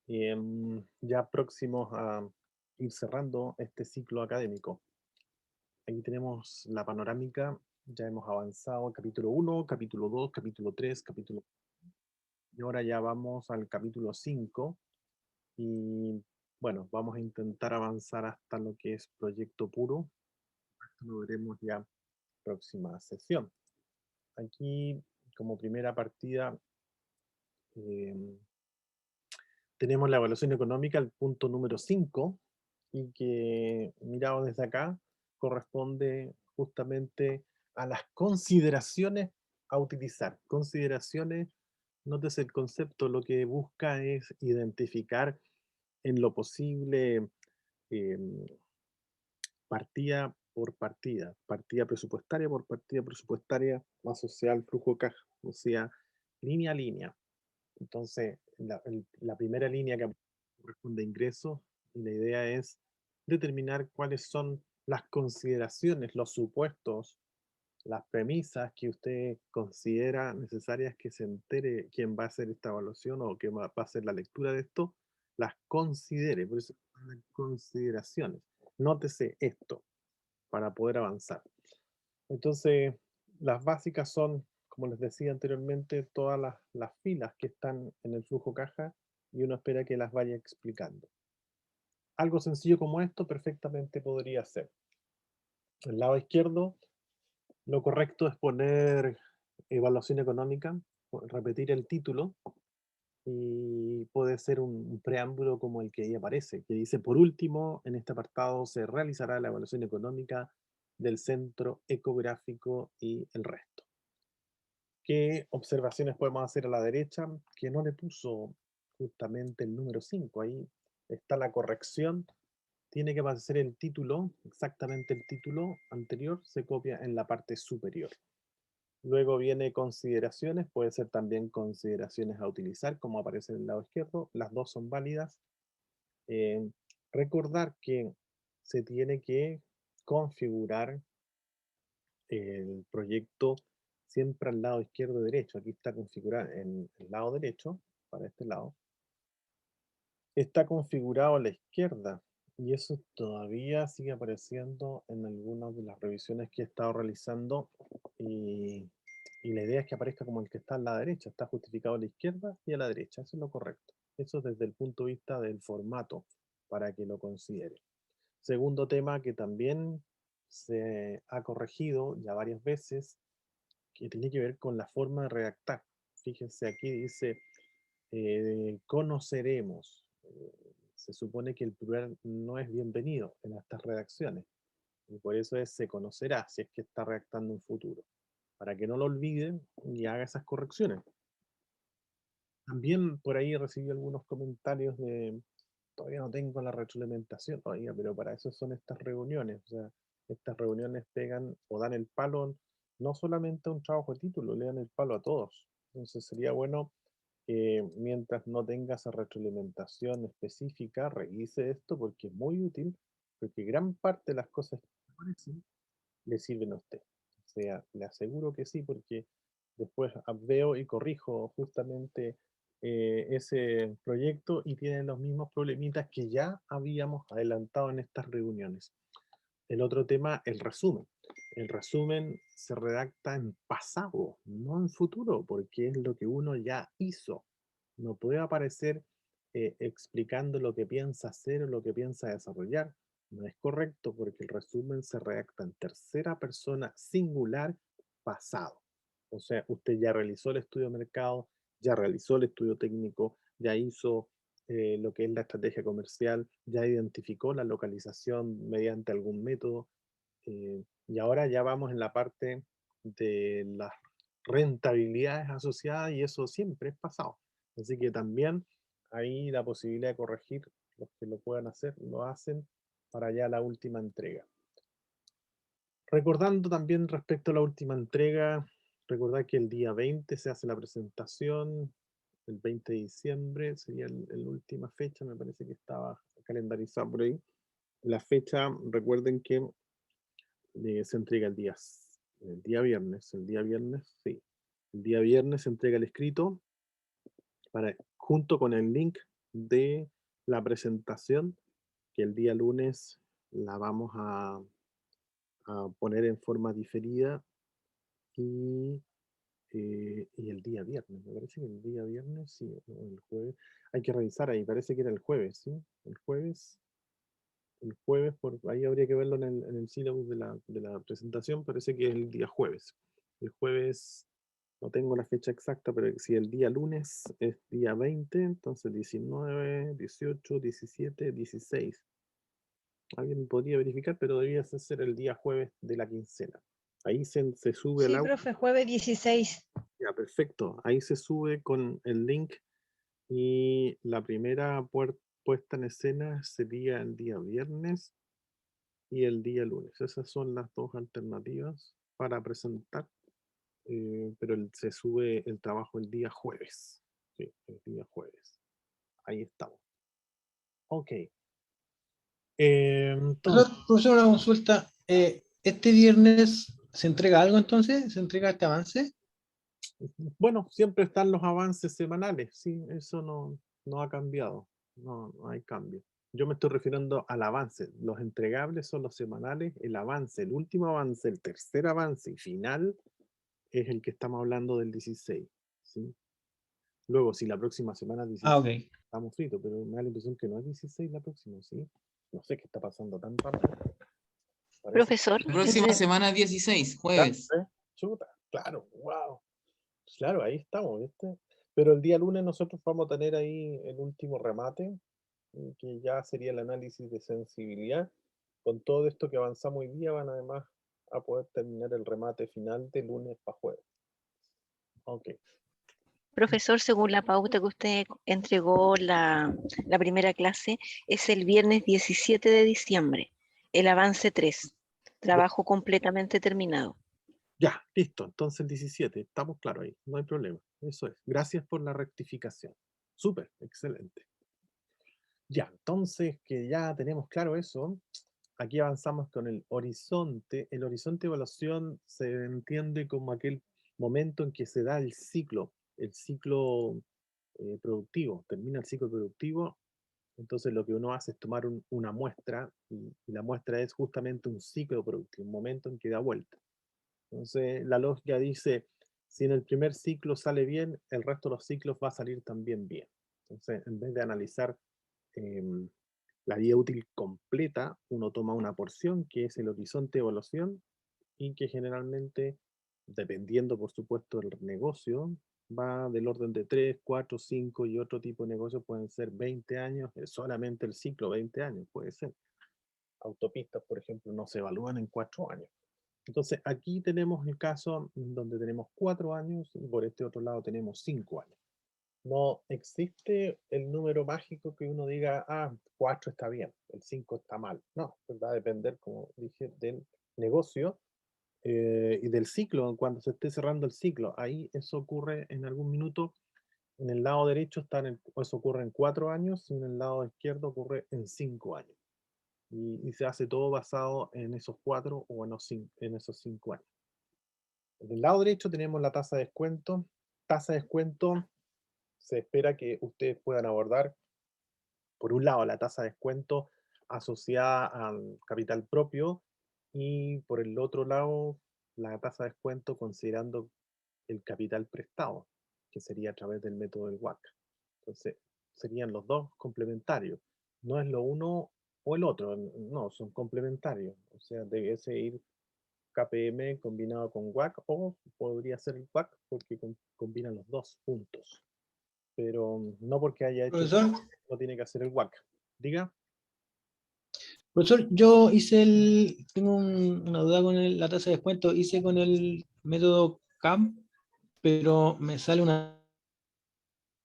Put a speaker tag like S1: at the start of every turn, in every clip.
S1: ya próximos a ir cerrando este ciclo académico. Aquí tenemos la panorámica, ya hemos avanzado capítulo 1, capítulo 2, capítulo 3, capítulo... Y ahora ya vamos al capítulo 5 y bueno, vamos a intentar avanzar hasta lo que es proyecto puro. Esto lo veremos ya próxima sesión. Aquí, como primera partida, eh, tenemos la evaluación económica, el punto número 5, y que, mirado desde acá, corresponde justamente a las consideraciones a utilizar. Consideraciones, nótese el concepto, lo que busca es identificar en lo posible em, partida presupuestaria por partida presupuestaria asociada al flujo de caja, o sea, línea a línea. Entonces, la primera línea que corresponde a ingresos, y la idea es determinar cuáles son las consideraciones, los supuestos, las premisas que usted considera necesarias que se entere quién va a hacer esta evaluación o quién va a hacer la lectura de esto, las considere, por eso consideraciones. Nótese esto para poder avanzar. Entonces, las básicas son, como les decía anteriormente, todas las filas que están en el flujo caja y uno espera que las vaya explicando. Algo sencillo como esto perfectamente podría ser. El lado izquierdo, lo correcto es poner evaluación económica, repetir el título y puede ser un preámbulo como el que ahí aparece, que dice, por último, en este apartado se realizará la evaluación económica del centro ecográfico y el resto. ¿Qué observaciones podemos hacer a la derecha? Que no le puso justamente el número 5. Ahí está la corrección. Tiene que aparecer el título, exactamente el título anterior, se copia en la parte superior. Luego viene consideraciones, puede ser también consideraciones a utilizar, como aparece en el lado izquierdo. Las dos son válidas. Eh, recordar que se tiene que configurar el proyecto siempre al lado izquierdo derecho. Aquí está configurado en el lado derecho, para este lado. Está configurado a la izquierda y eso todavía sigue apareciendo en algunas de las revisiones que he estado realizando y la idea es que aparezca como el que está a la derecha. Está justificado a la izquierda y a la derecha. Eso es lo correcto. Eso desde el punto de vista del formato, para que lo considere. Segundo tema que también se ha corregido ya varias veces, que tiene que ver con la forma de redactar. Fíjense, aquí dice, conoceremos. Se supone que el plural no es bienvenido en estas redacciones, y por eso es se conocerá, si es que está redactando un futuro, para que no lo olviden y haga esas correcciones. También por ahí recibí algunos comentarios de, todavía no tengo la retroalimentación, oiga, pero para eso son estas reuniones. O sea, estas reuniones pegan o dan el palo no solamente a un trabajo de título, le dan el palo a todos. Entonces sería bueno que mientras no tenga esa retroalimentación específica, revise esto porque es muy útil, porque gran parte de las cosas que aparecen le sirven a usted. O sea, le aseguro que sí, porque después veo y corrijo justamente ese proyecto y tienen los mismos problemitas que ya habíamos adelantado en estas reuniones. El otro tema, el resumen. El resumen se redacta en pasado, no en futuro, porque es lo que uno ya hizo. No puede aparecer explicando lo que piensa hacer o lo que piensa desarrollar. No es correcto porque el resumen se redacta en tercera persona singular pasado. O sea, usted ya realizó el estudio de mercado, ya realizó el estudio técnico, ya hizo lo que es la estrategia comercial, ya identificó la localización mediante algún método, y ahora ya vamos en la parte de las rentabilidades asociadas y eso siempre es pasado. Así que también hay la posibilidad de corregir, los que lo puedan hacer, lo hacen para ya la última entrega. Recordando también respecto a la última entrega, recordar que el día 20 se hace la presentación, el 20 de diciembre sería la última fecha, me parece que estaba calendarizado por ahí. La fecha, recuerden que se entrega el día viernes, sí. El día viernes se entrega el escrito junto con el link de la presentación, que el día lunes la vamos a poner en forma diferida y, y el día viernes, me parece que el día viernes, sí, o el jueves, hay que revisar ahí, parece que era el jueves, ¿sí? El jueves, por ahí habría que verlo en el sílabus de la presentación, parece que es el día jueves. El jueves, no tengo la fecha exacta, pero si el día lunes es día 20, entonces 19, 18, 17, 16. Alguien podría verificar, pero debería ser el día jueves de la quincena. Ahí se sube el
S2: Sí,
S1: audio.
S2: profe, jueves 16.
S1: Ya, perfecto. Ahí se sube con el link y la primera puesta en escena sería el día viernes y el día lunes. Esas son las dos alternativas para presentar, pero se sube el trabajo el día jueves. Sí, el día jueves. Ahí estamos. Ok. Entonces,
S3: Profesor, una consulta. ¿Este viernes se entrega algo entonces? ¿Se entrega este avance?
S1: bueno, siempre están los avances semanales, sí, eso no ha cambiado, no hay cambio. Yo me estoy refiriendo al avance. Los entregables son los semanales, el avance, el último avance, el tercer avance y final es el que estamos hablando del 16, ¿sí? Luego, si la próxima semana es 16,
S3: Ok.
S1: estamos fritos, pero me da la impresión que no es 16 la próxima, ¿sí? No sé qué está pasando tan rápido. Parece
S4: Profesor,
S5: La próxima semana 16, jueves.
S1: chuta, claro, wow. Claro, ahí estamos, ¿viste? Pero el día lunes nosotros vamos a tener ahí el último remate, que ya sería el análisis de sensibilidad. Con todo esto que avanzamos hoy día, van además a poder terminar el remate final de lunes para jueves. Ok.
S4: profesor, según la pauta que usted entregó la primera clase, es el viernes 17 de diciembre, el avance 3,
S1: Ya,
S4: trabajo completamente terminado.
S1: ya, listo. Entonces el 17, estamos claros ahí, no hay problema. Eso es. Gracias por la rectificación. Súper, excelente. Ya, entonces que ya tenemos claro eso, aquí avanzamos con el horizonte. El horizonte de evaluación se entiende como aquel momento en que se da el ciclo productivo, termina el ciclo productivo, entonces lo que uno hace es tomar una muestra y la muestra es justamente un ciclo productivo, un momento en que da vuelta. Entonces la lógica dice, si en el primer ciclo sale bien, el resto de los ciclos va a salir también bien. Entonces, en vez de analizar em, la vida útil completa, uno toma una porción que es el horizonte de evaluación y que generalmente, dependiendo por supuesto del negocio, va del orden de 3, 4, 5 y otro tipo de negocios pueden ser 20 años, solamente el ciclo 20 años puede ser. Autopistas, por ejemplo, no se evalúan en 4 años. Entonces, aquí tenemos el caso donde tenemos 4 años y por este otro lado tenemos 5 años. No existe el número mágico que uno diga, 4 está bien, el 5 está mal. No, pues va a depender, como dije, del negocio y del ciclo, cuando se esté cerrando el ciclo. Ahí eso ocurre en algún minuto. En el lado derecho eso ocurre en 4 años y en el lado izquierdo ocurre en 5 años. Y se hace todo basado en esos 4 o en esos 5 años. En el lado derecho tenemos la tasa de descuento. Tasa de descuento se espera que ustedes puedan abordar, por un lado, la tasa de descuento asociada al capital propio y por el otro lado, la tasa de descuento considerando el capital prestado, que sería a través del método del WACC. Entonces, serían los dos complementarios. No es lo uno o el otro, no, son complementarios. O sea, debe ir KPM combinado con WACC o podría ser el WACC porque combinan los dos juntos. Pero no porque haya hecho el
S3: Profesor,
S1: no tiene que hacer el WACC. Diga.
S3: profesor, yo tengo una duda con la tasa de descuento, hice con el método CAM, pero me sale una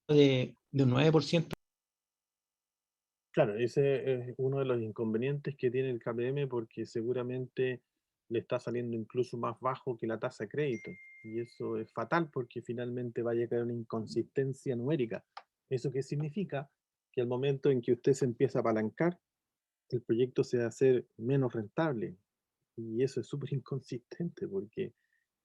S3: de un 9%.
S1: Claro, ese es uno de los inconvenientes que tiene el KPM porque seguramente le está saliendo incluso más bajo que la tasa de crédito. Y eso es fatal porque finalmente vaya a caer una inconsistencia numérica. ¿Eso qué significa? Que al momento en que usted se empieza a apalancar, el proyecto se va a hacer menos rentable. Y eso es súper inconsistente porque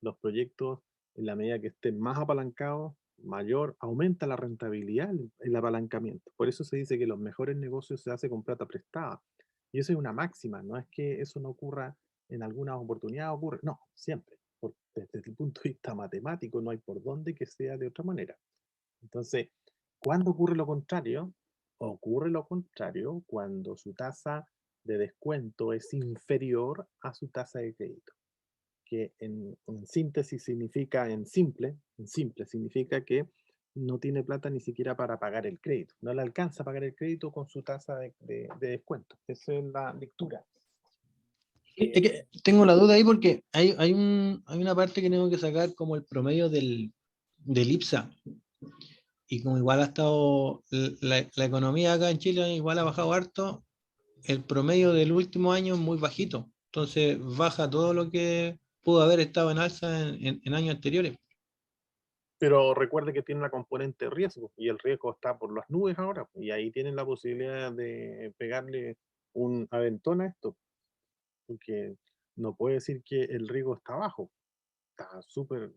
S1: los proyectos, en la medida que estén más apalancados, mayor, aumenta la rentabilidad, el apalancamiento. Por eso se dice que los mejores negocios se hacen con plata prestada. Y eso es una máxima, no es que eso no ocurra en algunas oportunidades, ocurre, no, siempre. Desde el punto de vista matemático no hay por dónde que sea de otra manera. Entonces, ¿cuándo ocurre lo contrario? Ocurre lo contrario cuando su tasa de descuento es inferior a su tasa de crédito, que en síntesis significa, en simple, significa que no tiene plata ni siquiera para pagar el crédito, no le alcanza a pagar el crédito con su tasa de descuento. Esa es la lectura.
S3: Es que tengo la duda ahí porque hay una parte que tengo que sacar como el promedio del IPSA. Y como igual ha estado, la economía acá en Chile igual ha bajado harto, el promedio del último año es muy bajito. Entonces baja todo lo que pudo haber estado en alza en años anteriores.
S1: Pero recuerde que tiene una componente de riesgo y el riesgo está por las nubes ahora, y ahí tienen la posibilidad de pegarle un aventón a esto, porque no puede decir que el riesgo está bajo, está súper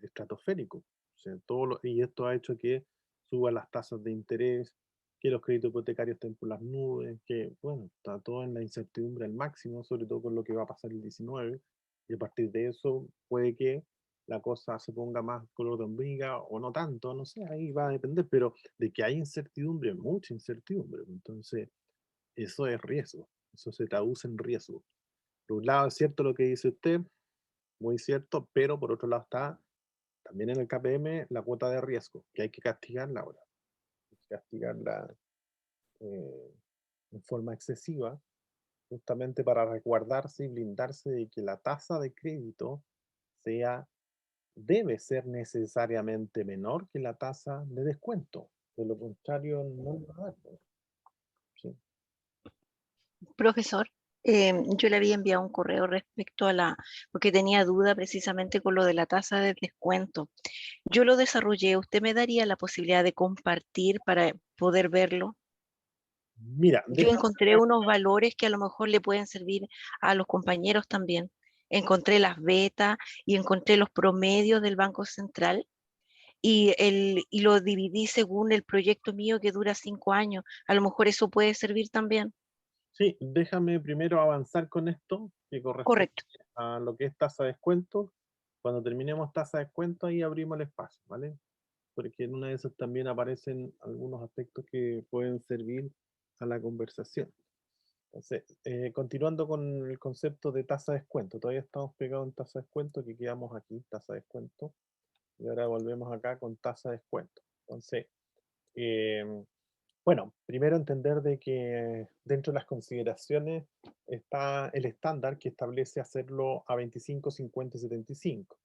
S1: estratosférico. O sea, y esto ha hecho que suban las tasas de interés, que los créditos hipotecarios estén por las nubes, que bueno, está todo en la incertidumbre al máximo, sobre todo con lo que va a pasar el 19, y a partir de eso puede que la cosa se ponga más color de hormiga o no tanto, no sé, ahí va a depender, pero de que hay incertidumbre, mucha incertidumbre. Entonces, eso es riesgo, eso se traduce en riesgo. Por un lado es cierto lo que dice usted, muy cierto, pero por otro lado está también en el KPM la cuota de riesgo, que hay que castigarla ahora, hay que castigarla eh, en forma excesiva, justamente para resguardarse y blindarse de que la tasa de crédito sea, debe ser necesariamente menor que la tasa de descuento. De lo contrario, no lo va a dar. Sí.
S4: Profesor, yo le había enviado un correo respecto a porque tenía duda precisamente con lo de la tasa de descuento. Yo lo desarrollé, ¿usted me daría la posibilidad de compartir para poder verlo?
S1: Mira,
S4: Yo
S1: déjame,
S4: encontré unos valores que a lo mejor le pueden servir a los compañeros también. Encontré las betas y encontré los promedios del Banco Central y lo dividí según el proyecto mío que dura 5 años. A lo mejor eso puede servir también.
S1: sí, déjame primero avanzar con esto, que corresponde
S4: Correcto.
S1: a lo que es tasa de descuento. Cuando terminemos tasa de descuento, ahí abrimos el espacio, ¿vale? Porque en una de esas también aparecen algunos aspectos que pueden servir a la conversación. Entonces, continuando con el concepto de tasa de descuento, todavía estamos pegados en tasa de descuento, que quedamos aquí, tasa de descuento, y ahora volvemos acá con tasa de descuento. Entonces, eh, bueno, primero entender de que dentro de las consideraciones está el estándar que establece hacerlo a 25, 50 y 75.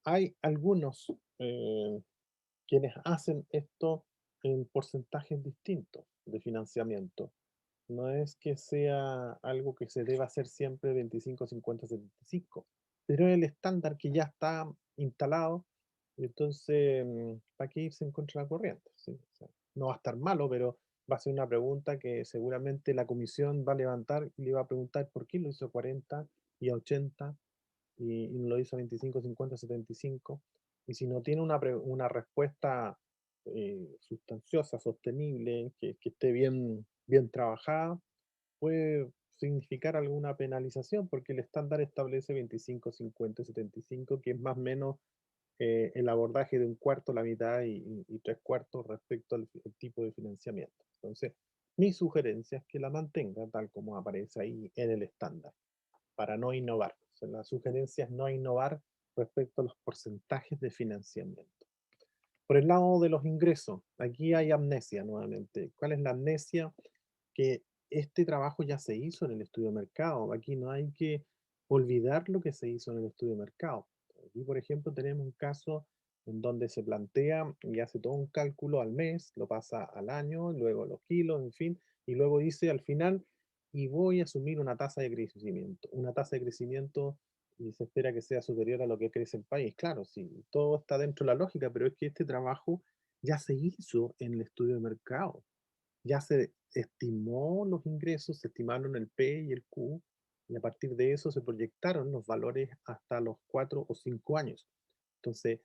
S1: Hay algunos quienes hacen esto en porcentajes distintos de financiamiento. No es que sea algo que se deba hacer siempre 25, 50, 75, pero es el estándar que ya está instalado, y entonces, ¿para qué irse en contra de la corriente? ¿Sí? O sea, no va a estar malo, pero va a ser una pregunta que seguramente la comisión va a levantar y le va a preguntar por qué lo hizo 40 y a 80 y no lo hizo 25, 50, 75. Y si no tiene una respuesta sustanciosa, sostenible, que esté bien trabajada, puede significar alguna penalización, porque el estándar establece 25, 50 y 75, que es más o menos el abordaje de un cuarto, la mitad y tres cuartos respecto al tipo de financiamiento. Entonces, mi sugerencia es que la mantenga tal como aparece ahí en el estándar, para no innovar. O sea, la sugerencia es no innovar respecto a los porcentajes de financiamiento. Por el lado de los ingresos, aquí hay amnesia nuevamente. ¿Cuál es la amnesia? Que este trabajo ya se hizo en el estudio de mercado. Aquí no hay que olvidar lo que se hizo en el estudio de mercado. Aquí, por ejemplo, tenemos un caso en donde se plantea y hace todo un cálculo al mes, lo pasa al año, luego los kilos, en fin, y luego dice al final, y voy a asumir una tasa de crecimiento. Una tasa de crecimiento y se espera que sea superior a lo que crece el país. Claro, sí, todo está dentro de la lógica, pero es que este trabajo ya se hizo en el estudio de mercado, ya se estimó los ingresos, se estimaron el P y el Q, y a partir de eso se proyectaron los valores hasta los 4 o 5 años. Entonces,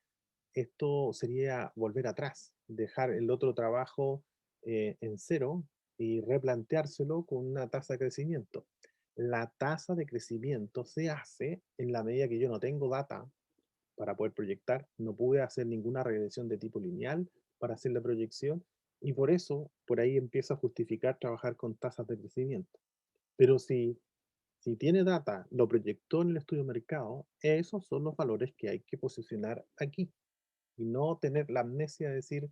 S1: esto sería volver atrás, dejar el otro trabajo en cero y replanteárselo con una tasa de crecimiento. La tasa de crecimiento se hace en la medida que yo no tengo data para poder proyectar, no pude hacer ninguna regresión de tipo lineal para hacer la proyección y por eso por ahí empiezo a justificar trabajar con tasas de crecimiento. Pero si tiene data, lo proyectó en el estudio de mercado, esos son los valores que hay que posicionar aquí y no tener la amnesia de decir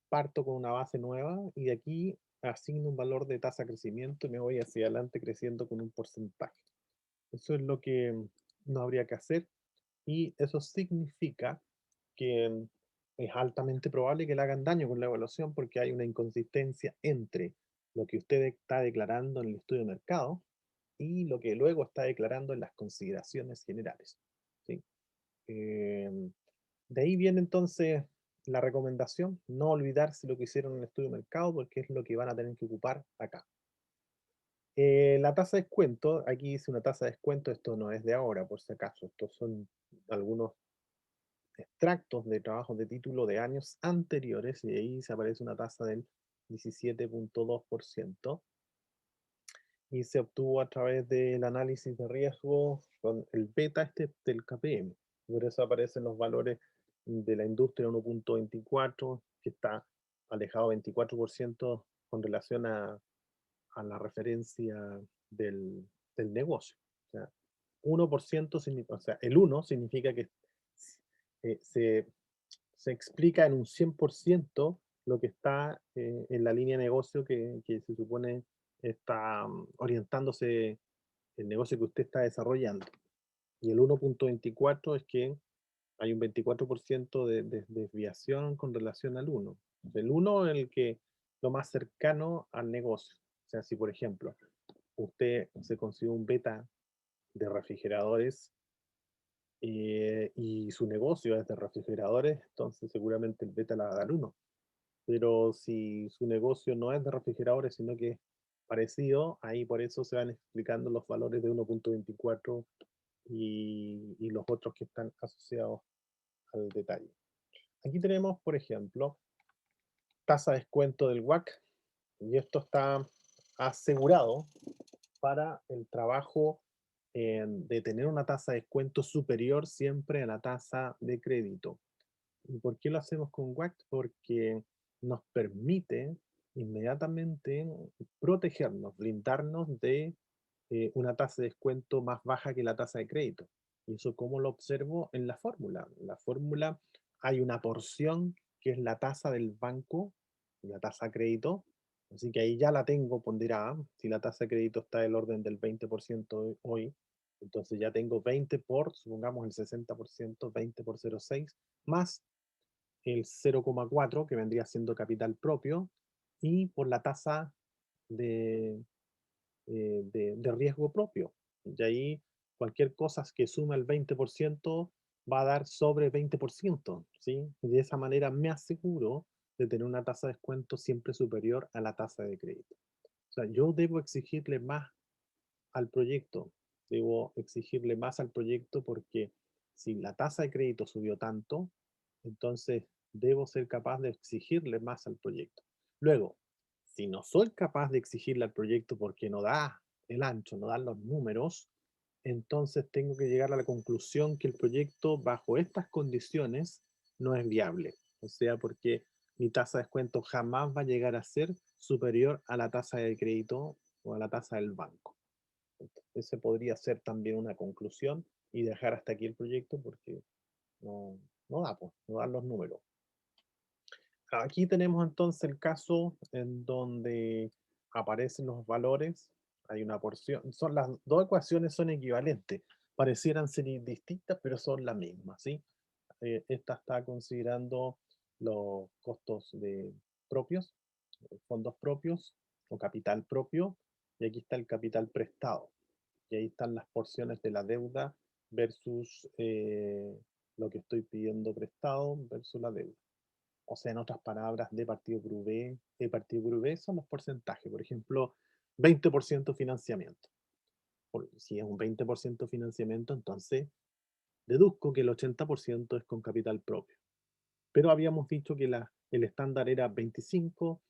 S1: parto con una base nueva y de aquí asigno un valor de tasa de crecimiento y me voy hacia adelante creciendo con un porcentaje. Eso es lo que no habría que hacer y eso significa que es altamente probable que le hagan daño con la evaluación porque hay una inconsistencia entre lo que usted está declarando en el estudio de mercado y lo que luego está declarando en las consideraciones generales. ¿Sí? De ahí viene entonces la recomendación, no olvidarse lo que hicieron en el estudio de mercado porque es lo que van a tener que ocupar acá. La tasa de descuento, aquí dice una tasa de descuento, esto no es de ahora por si acaso, estos son algunos extractos de trabajos de título de años anteriores y ahí se aparece una tasa del 17.2% y se obtuvo a través del análisis de riesgo con el beta este del KPM. Por eso aparecen los valores de la industria 1.24, que está alejado 24% con relación a la referencia del negocio. O sea, 1% significa, o sea, el 1 significa que eh, se, se explica en un 100% lo que está en la línea de negocio que se supone está orientándose el negocio que usted está desarrollando. Y el 1.24 es que hay un 24% de desviación con relación al 1. El 1 es el que lo más cercano al negocio. O sea, si por ejemplo usted se consigue un beta de refrigeradores y su negocio es de refrigeradores, entonces seguramente el beta la va a dar 1. Pero si su negocio no es de refrigeradores, sino que es parecido, ahí por eso se van explicando los valores de 1.24 y los otros que están asociados al detalle. Aquí tenemos, por ejemplo, tasa de descuento del WAC, y esto está asegurado para el trabajo de tener una tasa de descuento superior siempre a la tasa de crédito. ¿Y por qué lo hacemos con WAC? Porque nos permite inmediatamente protegernos, blindarnos de una tasa de descuento más baja que la tasa de crédito. ¿Y eso cómo lo observo? En la fórmula. En la fórmula hay una porción que es la tasa del banco, la tasa de crédito, así que ahí ya la tengo ponderada. Si la tasa de crédito está del orden del 20% hoy, entonces ya tengo 20 por, supongamos el 60%, 20 por 0,6, más el 0,4 que vendría siendo capital propio, y por la tasa de, de riesgo propio. Y ahí cualquier cosa que suma el 20% va a dar sobre 20%, ¿sí? Y de esa manera me aseguro de tener una tasa de descuento siempre superior a la tasa de crédito. O sea, yo debo exigirle más al proyecto, debo exigirle más al proyecto porque si la tasa de crédito subió tanto, entonces debo ser capaz de exigirle más al proyecto. Luego, si no soy capaz de exigirle al proyecto porque no da el ancho, no dan los números, entonces tengo que llegar a la conclusión que el proyecto bajo estas condiciones no es viable. O sea, porque mi tasa de descuento jamás va a llegar a ser superior a la tasa de crédito o a la tasa del banco. Ese podría ser también una conclusión y dejar hasta aquí el proyecto porque no, no da, pues, no dan los números. Aquí tenemos entonces el caso en donde aparecen los valores, hay una porción, son las dos ecuaciones son equivalentes, parecieran ser distintas, pero son la misma, ¿sí? Esta está considerando los costos propios, fondos propios o capital propio, y aquí está el capital prestado. Y ahí están las porciones de la deuda versus lo que estoy pidiendo prestado versus la deuda. O sea, en otras palabras, de partido por V son los porcentajes. Por ejemplo, 20% financiamiento. Si es un 20% financiamiento, entonces deduzco que el 80% es con capital propio. pero habíamos dicho que el estándar era 25,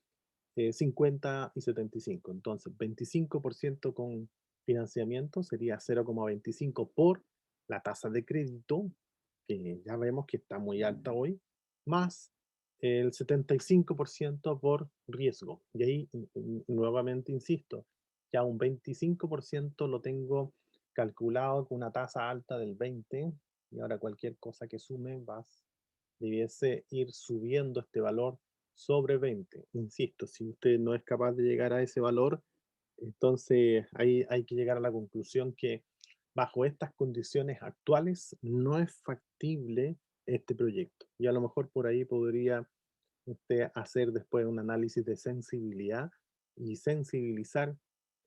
S1: 50 y 75. Entonces, 25% con financiamiento sería 0,25 por la tasa de crédito, que ya vemos que está muy alta hoy, más el 75% por riesgo. Y ahí nuevamente insisto, ya un 25% lo tengo calculado con una tasa alta del 20, y ahora cualquier cosa que sume debiese ir subiendo este valor sobre 20. Insisto, si usted no es capaz de llegar a ese valor, entonces ahí hay que llegar a la conclusión que bajo estas condiciones actuales no es factible este proyecto. Y a lo mejor por ahí podría usted hacer después un análisis de sensibilidad y sensibilizar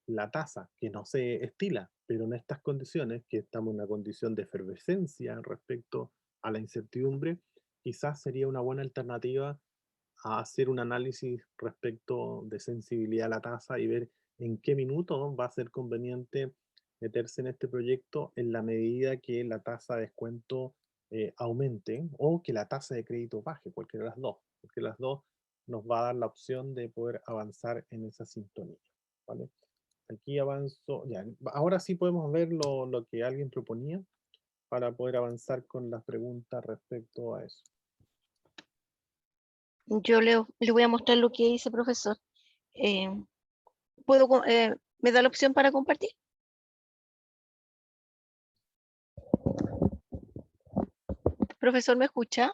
S1: la tasa, que no se estila, pero en estas condiciones, que estamos en una condición de efervescencia respecto a la incertidumbre, quizás sería una buena alternativa a hacer un análisis respecto de sensibilidad a la tasa y ver en qué minuto va a ser conveniente meterse en este proyecto en la medida que la tasa de descuento aumente o que la tasa de crédito baje, cualquiera de las dos, porque las dos nos va a dar la opción de poder avanzar en esa sintonía, ¿vale? Aquí avanzo, ya, ahora sí podemos ver lo que alguien proponía para poder avanzar con las preguntas respecto a eso.
S4: Yo le voy a mostrar lo que hice, profesor. Eh, ¿Me da la opción para compartir? Profesor, ¿me escucha?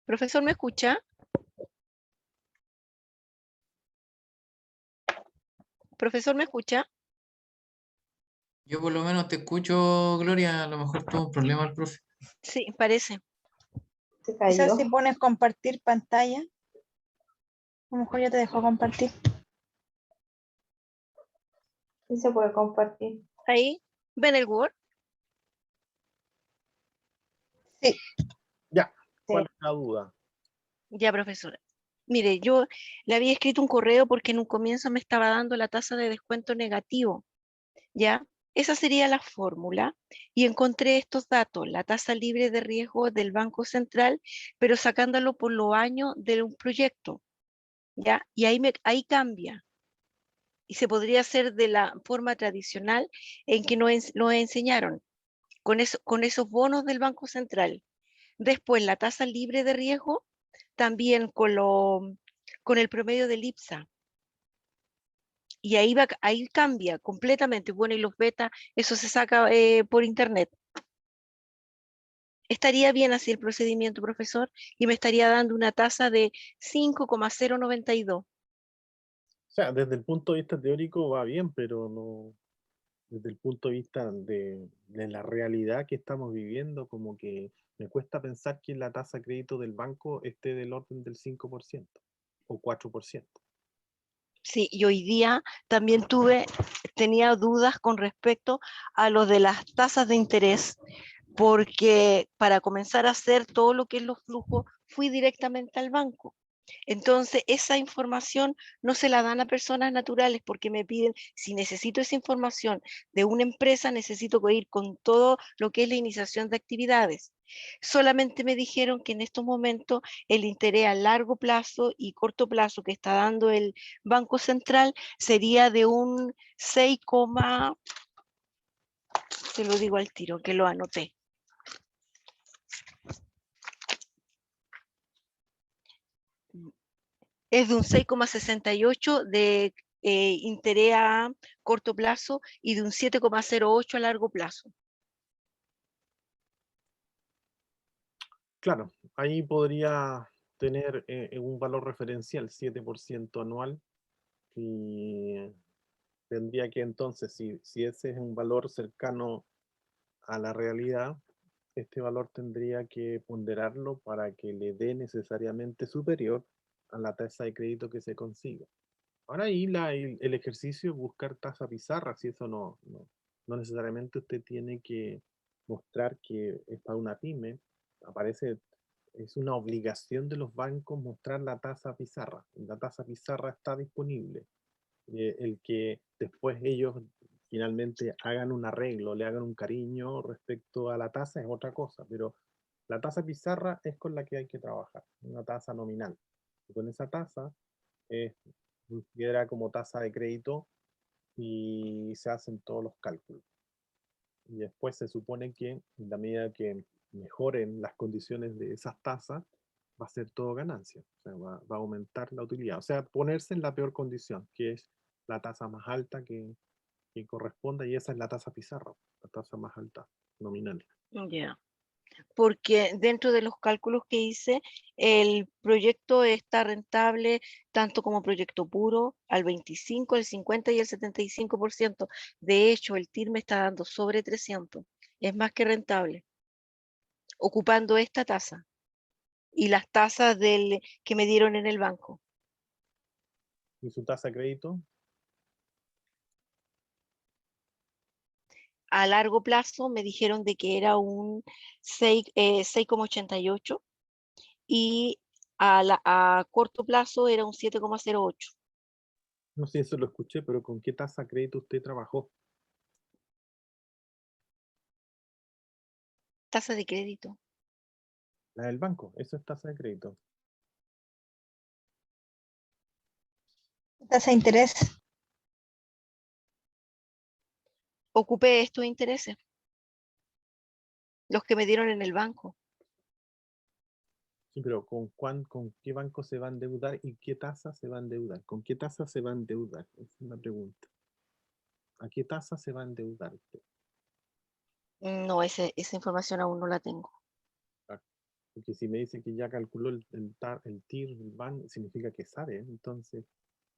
S4: Profesor, ¿me escucha? Profesor, ¿me escucha?
S5: Yo por lo menos te escucho, Gloria, a lo mejor tuvo un problema el profe.
S4: Sí, parece.
S2: Se
S6: Quizás
S2: cayó.
S6: si pones compartir pantalla, a lo mejor ya te dejó compartir.
S2: Sí se puede compartir.
S4: Ahí, ¿ven el Word?
S6: Sí.
S1: Ya, ¿cuál
S2: Sí.
S1: es la duda?
S4: Ya, profesora. Mire, yo le había escrito un correo porque en un comienzo me estaba dando la tasa de descuento negativo, ¿ya? Esa sería la fórmula y encontré estos datos, la tasa libre de riesgo del Banco Central, pero sacándolo por los años de un proyecto, ¿ya? Y ahí cambia. Y se podría hacer de la forma tradicional en que nos enseñaron, con esos bonos del Banco Central. Después, la tasa libre de riesgo, también con el promedio del IPSA. Y ahí cambia completamente. Bueno, y los beta, eso se saca por internet. Estaría bien así el procedimiento, profesor, y me estaría dando una tasa de 5,092.
S1: O sea, desde el punto de vista teórico va bien, pero no, desde el punto de vista de la realidad que estamos viviendo, como que me cuesta pensar que la tasa de crédito del banco esté del orden del 5% o 4%.
S4: Sí, y hoy día también tenía dudas con respecto a lo de las tasas de interés, porque para comenzar a hacer todo lo que es los flujos, fui directamente al banco. Entonces, esa información no se la dan a personas naturales porque me piden, si necesito esa información de una empresa, necesito ir con todo lo que es la iniciación de actividades. Solamente me dijeron que en estos momentos el interés a largo plazo y corto plazo que está dando el Banco Central sería de un 6, se lo digo al tiro, que lo anoté. Es de un 6,68 de interés a corto plazo y de un 7,08 a largo plazo.
S1: Claro, ahí podría tener un valor referencial, 7% anual, y tendría que entonces, si ese es un valor cercano a la realidad, este valor tendría que ponderarlo para que le dé necesariamente superior a la tasa de crédito que se consiga. Ahora ahí el ejercicio es buscar tasa pizarra, si eso no necesariamente usted tiene que mostrar que es para una pyme, es una obligación de los bancos mostrar la tasa pizarra. La tasa pizarra está disponible. El que después ellos finalmente hagan un arreglo, le hagan un cariño respecto a la tasa es otra cosa, pero la tasa pizarra es con la que hay que trabajar, una tasa nominal. Y con esa tasa es considera como tasa de crédito y se hacen todos los cálculos. Y después se supone que en la medida que mejoren las condiciones de esas tasas, va a ser todo ganancia, o sea, va a aumentar la utilidad. O sea, ponerse en la peor condición, que es la tasa más alta que corresponda, y esa es la tasa pizarra, la tasa más alta nominal.
S4: Ya. Porque dentro de los cálculos que hice, el proyecto está rentable tanto como proyecto puro al 25, el 50 y el 75%. De hecho, el TIR me está dando sobre 300. Es más que rentable, ocupando esta tasa y las tasas que me dieron en el banco.
S1: ¿Y su tasa de crédito?
S4: A largo plazo me dijeron de que era un 6,88 y a corto plazo era un 7,08.
S1: No sé si eso lo escuché, pero ¿con qué tasa de crédito usted trabajó?
S4: Tasa de crédito.
S1: La del banco, eso es tasa de crédito.
S6: Tasa de interés.
S4: Ocupé estos intereses, los que me dieron en el banco.
S1: Sí, pero ¿con qué banco se va a endeudar y qué tasa se va a endeudar? ¿Con qué tasa se va a endeudar? Esa es una pregunta. ¿A qué tasa se va a endeudar usted?
S4: No, esa información aún no la tengo.
S1: Porque si me dice que ya calculó el TIR, el BAN, significa que sabe, ¿eh? Entonces,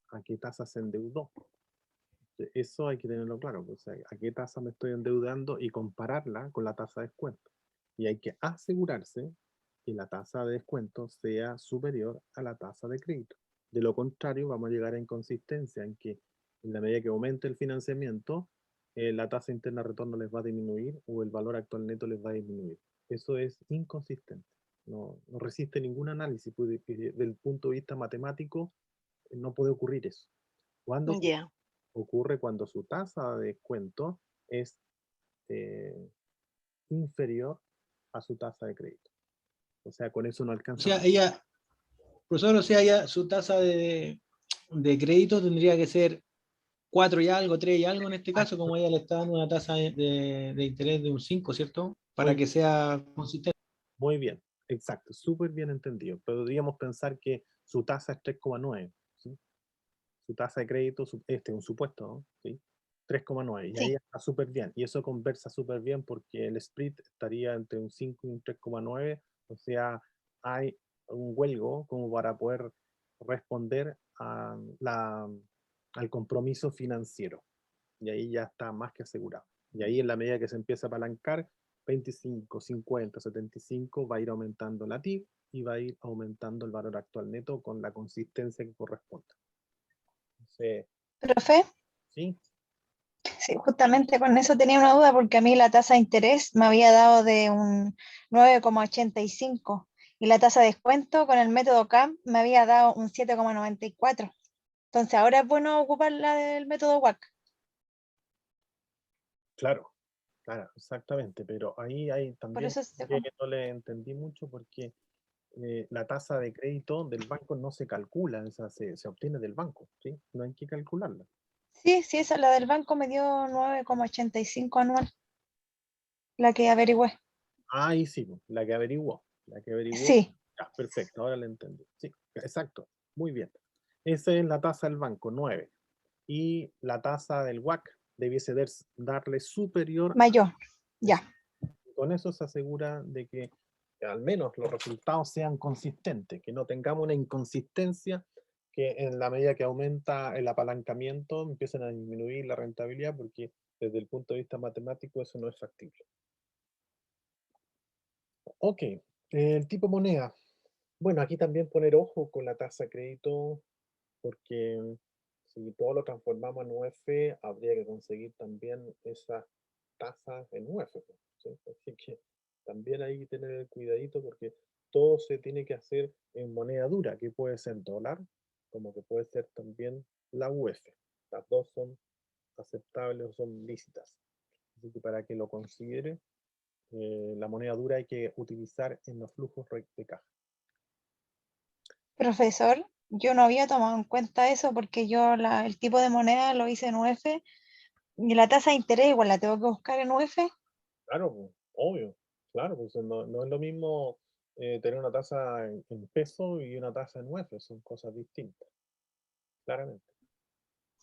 S1: ¿a qué tasa se endeudó? Eso hay que tenerlo claro, o sea, ¿a qué tasa me estoy endeudando? Y compararla con la tasa de descuento. Y hay que asegurarse que la tasa de descuento sea superior a la tasa de crédito. De lo contrario, vamos a llegar a inconsistencia en que en la medida que aumente el financiamiento, la tasa interna de retorno les va a disminuir o el valor actual neto les va a disminuir. Eso es inconsistente. No resiste ningún análisis. Desde el punto de vista matemático, no puede ocurrir eso. ¿Cuándo
S4: Ya.
S1: ocurre? Cuando su tasa de descuento es inferior a su tasa de crédito. O sea, con eso no
S3: O
S1: alcanza.
S3: sea, ella, profesor, o sea, ya su tasa de crédito tendría que ser 4 y algo, 3 y algo en este caso, como ella le está dando una tasa de interés de un 5, ¿cierto? Para
S1: Muy,
S3: que sea consistente.
S1: muy bien, exacto, súper bien entendido. Podríamos pensar que su tasa es 3,9, ¿sí? Su tasa de crédito, este es un supuesto, ¿no? ¿Sí? 3,9, y ahí
S6: Sí.
S1: está súper bien. Y eso conversa súper bien porque el split estaría entre un 5 y un 3,9, o sea, hay un huelgo como para poder responder al compromiso financiero. Y ahí ya está más que asegurado. Y ahí en la medida que se empieza a apalancar, 25, 50, 75, va a ir aumentando la TIR y va a ir aumentando el valor actual neto con la consistencia que corresponde. Entonces,
S6: Profe,
S1: ¿sí?
S6: sí, justamente con eso tenía una duda porque a mí la tasa de interés me había dado de un 9,85 y la tasa de descuento con el método CAM me había dado un 7,94. Entonces ahora es bueno ocupar la del método WAC.
S1: Claro, claro, exactamente. Pero ahí hay
S6: Por
S1: también
S6: eso
S1: que no le entendí mucho porque la tasa de crédito del banco no se calcula, o sea, se obtiene del banco, ¿sí? No hay que calcularla.
S6: sí, sí, esa la del banco me dio 9,85 anual, la que averigüé.
S1: Ahí sí, la que averiguó, la que averiguó.
S6: Sí,
S1: Ya, perfecto, ahora le entendí. Sí, exacto, muy bien. Esa es la tasa del banco, 9. Y la tasa del WAC debiese darle superior a
S6: mayor,
S1: eso.
S6: ya.
S1: Con eso se asegura de que al menos los resultados sean consistentes, que no tengamos una inconsistencia, que en la medida que aumenta el apalancamiento empiecen a disminuir la rentabilidad, porque desde el punto de vista matemático eso no es factible. Ok, el tipo moneda. Bueno, aquí también poner ojo con la tasa de crédito, porque si todo lo transformamos en UF, habría que conseguir también esas tasas en UF, ¿sí? Así que también hay que tener el cuidadito porque todo se tiene que hacer en moneda dura, que puede ser dólar, como que puede ser también la UF. Las dos son aceptables o son lícitas. Así que para que lo considere, la moneda dura hay que utilizar en los flujos de caja.
S6: Profesor, yo no había tomado en cuenta eso porque yo el tipo de moneda lo hice en UF y la tasa de interés igual la tengo que buscar en UF.
S1: Claro, pues, obvio, claro, pues no es lo mismo tener una tasa en peso y una tasa en UF, son cosas distintas, claramente,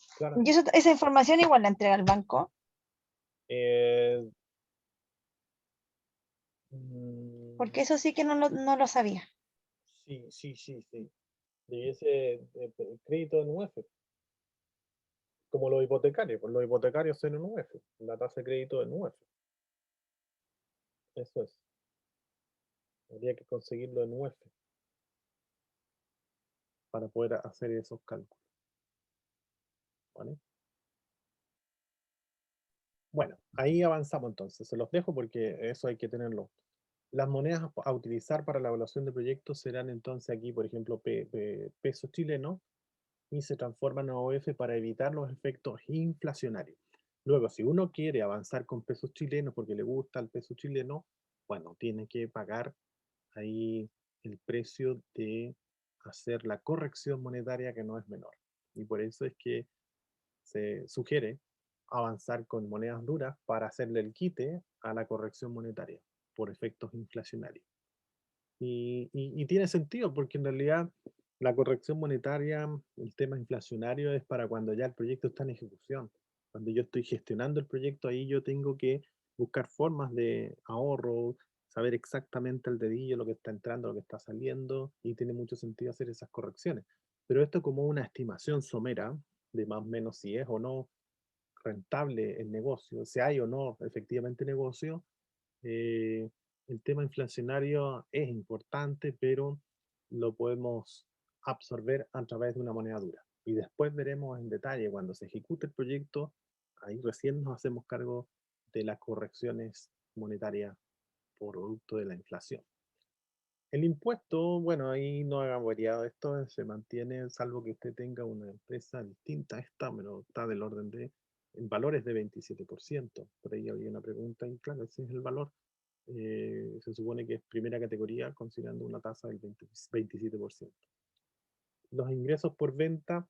S6: Y
S1: claramente.
S6: esa información igual la entrega el banco,
S1: Eh, mm,
S6: porque eso sí que no lo sabía.
S1: sí, sí, sí, sí. De ese crédito en UF, como los hipotecarios, pues los hipotecarios son en UF, la tasa de crédito en UF, eso es. Habría que conseguirlo en UF para poder hacer esos cálculos. ¿Vale? Bueno, ahí avanzamos entonces. Se los dejo porque eso hay que tenerlo. Las monedas a utilizar para la evaluación de proyectos serán entonces aquí, por ejemplo, pesos chilenos y se transforman en OF para evitar los efectos inflacionarios. Luego, si uno quiere avanzar con pesos chilenos porque le gusta el peso chileno, bueno, tiene que pagar ahí el precio de hacer la corrección monetaria que no es menor. Y por eso es que se sugiere avanzar con monedas duras para hacerle el quite a la corrección monetaria por efectos inflacionarios. Y tiene sentido porque en realidad la corrección monetaria, el tema inflacionario es para cuando ya el proyecto está en ejecución. Cuando yo estoy gestionando el proyecto, ahí yo tengo que buscar formas de ahorro, saber exactamente al dedillo lo que está entrando, lo que está saliendo, y tiene mucho sentido hacer esas correcciones. Pero esto como una estimación somera de más o menos si es o no rentable el negocio, si hay o no efectivamente negocio, eh, el tema inflacionario es importante, pero lo podemos absorber a través de una moneda dura. Y después veremos en detalle cuando se ejecute el proyecto, ahí recién nos hacemos cargo de las correcciones monetarias por producto de la inflación. El impuesto, bueno, ahí no ha variado esto, se mantiene, salvo que usted tenga una empresa distinta a esta, pero está del orden de, en valores de 27%. Por ahí había una pregunta, y claro, ese es el valor. Se supone que es primera categoría, considerando una tasa del 27%. Los ingresos por venta,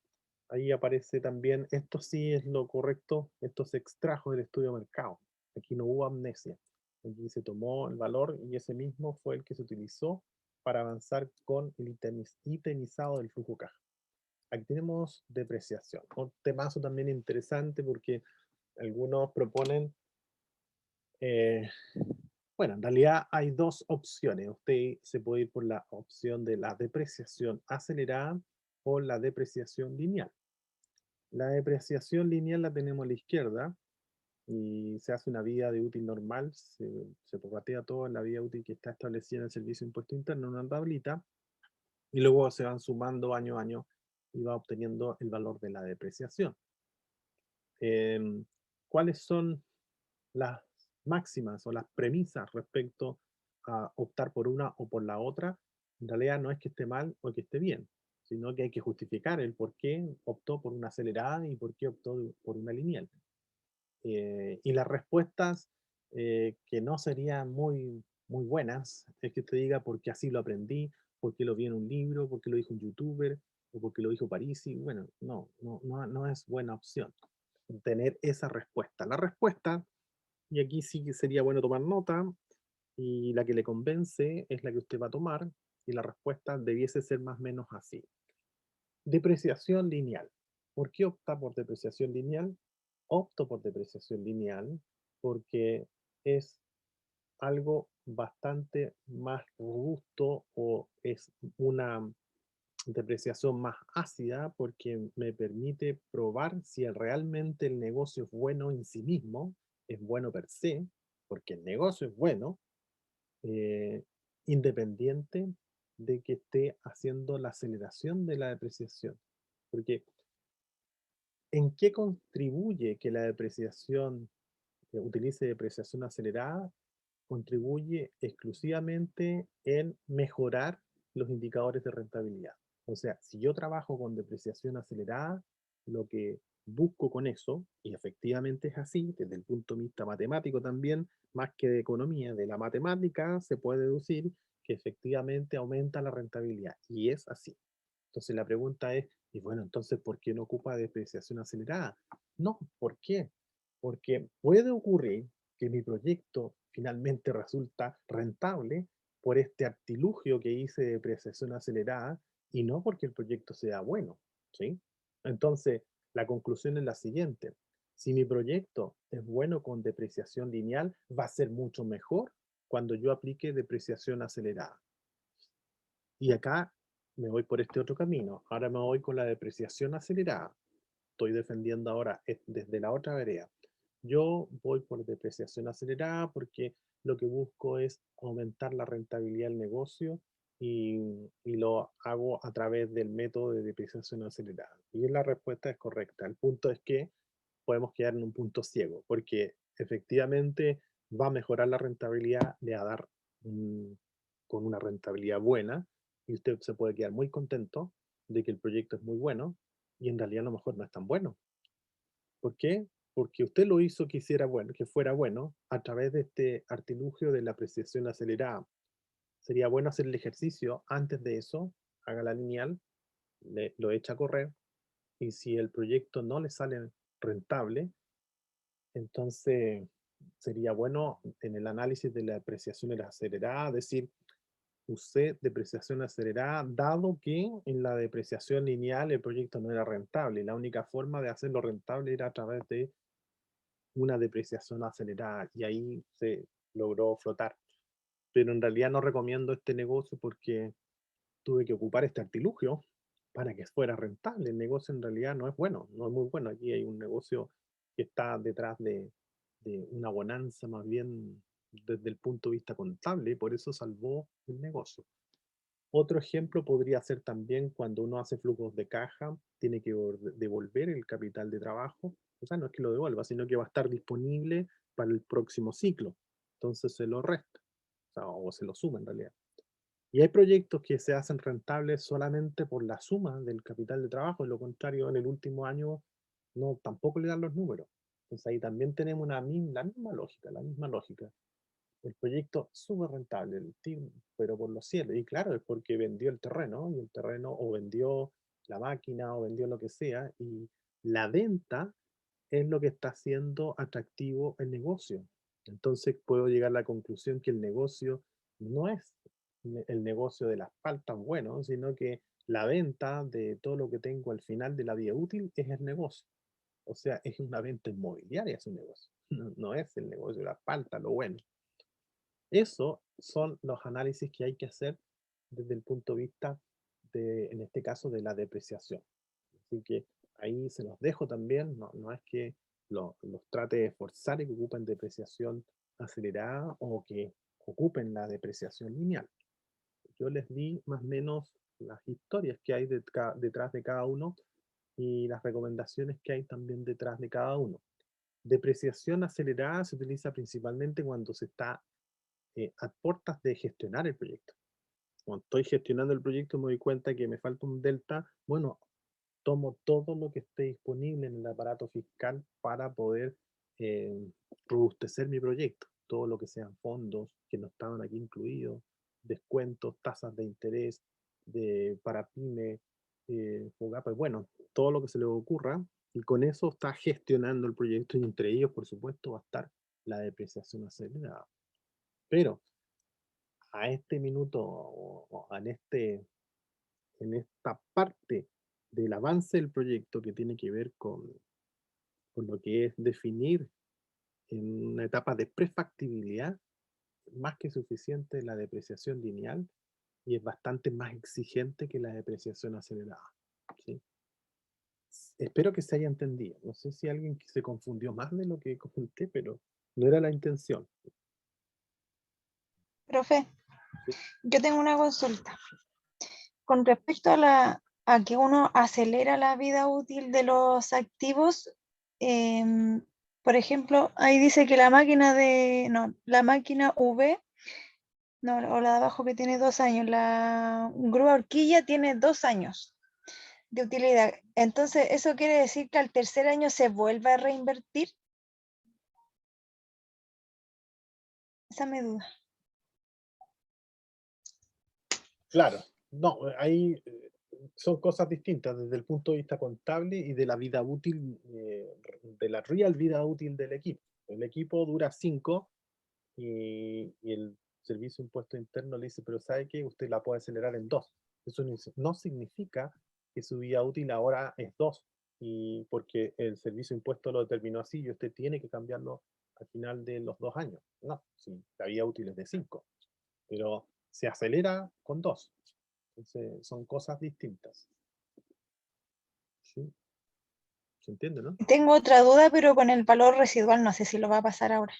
S1: ahí aparece también, esto sí es lo correcto, esto se extrajo del estudio de mercado. Aquí no hubo amnesia. Aquí se tomó el valor y ese mismo fue el que se utilizó para avanzar con el itemizado del flujo caja. Aquí tenemos depreciación. Un temazo también interesante porque algunos proponen, bueno, en realidad hay dos opciones. Usted se puede ir por la opción de la depreciación acelerada o la depreciación lineal. La depreciación lineal la tenemos a la izquierda y se hace una vida de útil normal, se prorratea todo en la vida útil que está establecida en el Servicio de Impuesto Interno en una tablita y luego se van sumando año a año y va obteniendo el valor de la depreciación. ¿Cuáles son las máximas o las premisas respecto a optar por una o por la otra? En realidad no es que esté mal o que esté bien, sino que hay que justificar el por qué optó por una acelerada y por qué optó por una lineal. Y las respuestas que no serían muy buenas es que usted diga porque así lo aprendí, porque lo vi en un libro, porque lo dijo un youtuber o porque lo dijo Parisi. Bueno, no es buena opción tener esa respuesta. La respuesta, y aquí sí que sería bueno tomar nota, y la que le convence es la que usted va a tomar, y la respuesta debiese ser más o menos así. Depreciación lineal. ¿Por qué opta por depreciación lineal? Opto por depreciación lineal porque es algo bastante más robusto o es una depreciación más ácida porque me permite probar si realmente el negocio es bueno en sí mismo, es bueno per se, porque el negocio es bueno, eh, independiente de que esté haciendo la aceleración de la depreciación. Porque ¿en qué contribuye que la depreciación, utilice depreciación acelerada? Contribuye exclusivamente en mejorar los indicadores de rentabilidad. O sea, si yo trabajo con depreciación acelerada, lo que busco con eso, y efectivamente es así, desde el punto de vista matemático también, más que de economía, de la matemática se puede deducir que efectivamente aumenta la rentabilidad, y es así. Entonces la pregunta es, y bueno, entonces, ¿por qué no ocupa depreciación acelerada? No, ¿por qué? Porque puede ocurrir que mi proyecto finalmente resulta rentable por este artilugio que hice de depreciación acelerada y no porque el proyecto sea bueno, ¿sí? Entonces, la conclusión es la siguiente. Si mi proyecto es bueno con depreciación lineal, va a ser mucho mejor cuando yo aplique depreciación acelerada. Y acá me voy por este otro camino. Ahora me voy con la depreciación acelerada. Estoy defendiendo ahora desde la otra vereda. Yo voy por depreciación acelerada porque lo que busco es aumentar la rentabilidad del negocio y lo hago a través del método de depreciación acelerada. Y la respuesta es correcta. El punto es que podemos quedar en un punto ciego porque efectivamente va a mejorar la rentabilidad, le va a dar con una rentabilidad buena y usted se puede quedar muy contento de que el proyecto es muy bueno y en realidad a lo mejor no es tan bueno. ¿Por qué? Porque usted lo hizo que hiciera bueno, que fuera bueno a través de este artilugio de la apreciación acelerada. Sería bueno hacer el ejercicio antes de eso, haga la lineal, lo echa a correr y si el proyecto no le sale rentable, entonces sería bueno en el análisis de la apreciación acelerada decir, usé depreciación acelerada, dado que en la depreciación lineal el proyecto no era rentable. Y la única forma de hacerlo rentable era a través de una depreciación acelerada y ahí se logró flotar. Pero en realidad no recomiendo este negocio porque tuve que ocupar este artilugio para que fuera rentable. El negocio en realidad no es bueno, no es muy bueno. Aquí hay un negocio que está detrás de una bonanza más bien desde el punto de vista contable y por eso salvó el negocio. Otro ejemplo podría ser también cuando uno hace flujos de caja, tiene que devolver el capital de trabajo. O sea, no es que lo devuelva, sino que va a estar disponible para el próximo ciclo. Entonces se lo resta, o se lo suma en realidad. Y hay proyectos que se hacen rentables solamente por la suma del capital de trabajo, y lo contrario, en el último año no, tampoco le dan los números. Entonces ahí también tenemos la misma lógica. El proyecto súper rentable, el team, pero por los cielos. Y claro, es porque vendió el terreno, y el terreno o vendió la máquina o vendió lo que sea, y la venta es lo que está haciendo atractivo el negocio. Entonces puedo llegar a la conclusión que el negocio no es el negocio de las paltas bueno, sino que la venta de todo lo que tengo al final de la vida útil es el negocio. O sea, es una venta inmobiliaria, es un negocio. No es el negocio de las paltas, lo bueno. Eso son los análisis que hay que hacer desde el punto de vista de, en este caso, de la depreciación. Así que ahí se los dejo también, no es que los trate de forzar y que ocupen depreciación acelerada o que ocupen la depreciación lineal. Yo les di más o menos las historias que hay detrás de cada uno y las recomendaciones que hay también detrás de cada uno. Depreciación acelerada se utiliza principalmente cuando se está a puertas de gestionar el proyecto. Cuando estoy gestionando el proyecto me doy cuenta que me falta un delta, bueno, tomo todo lo que esté disponible en el aparato fiscal para poder robustecer mi proyecto. Todo lo que sean fondos que no estaban aquí incluidos, descuentos, tasas de interés para pyme, pues bueno, todo lo que se le ocurra. Y con eso está gestionando el proyecto y entre ellos, por supuesto, va a estar la depreciación acelerada. Pero a este minuto o en esta parte del avance del proyecto que tiene que ver con lo que es definir en una etapa de prefactibilidad, más que suficiente la depreciación lineal y es bastante más exigente que la depreciación acelerada. ¿Sí? Espero que se haya entendido. No sé si alguien se confundió más de lo que comenté, pero no era la intención.
S6: Profe,
S1: ¿Sí?
S6: yo tengo una consulta. Con respecto a que uno acelera la vida útil de los activos, por ejemplo, ahí dice que la máquina V, o la de abajo que tiene 2 años, la grúa horquilla tiene 2 años. de utilidad. Entonces, ¿eso quiere decir que al tercer año se vuelve a reinvertir? Esa me duda.
S1: Claro, no, ahí son cosas distintas desde el punto de vista contable y de la vida útil, de la real vida útil del equipo. El equipo dura 5 y el Servicio de Impuesto Interno le dice, pero ¿sabe qué? Usted la puede acelerar en 2. Eso no significa que su vida útil ahora es 2, y porque el Servicio de Impuesto lo determinó así y usted tiene que cambiarlo al final de los 2 años. No, sí, la vida útil es de 5, pero se acelera con 2. Entonces, son cosas distintas. ¿Sí? ¿Se entiende, no?
S6: Tengo otra duda, pero con el valor residual no sé si lo va a pasar ahora.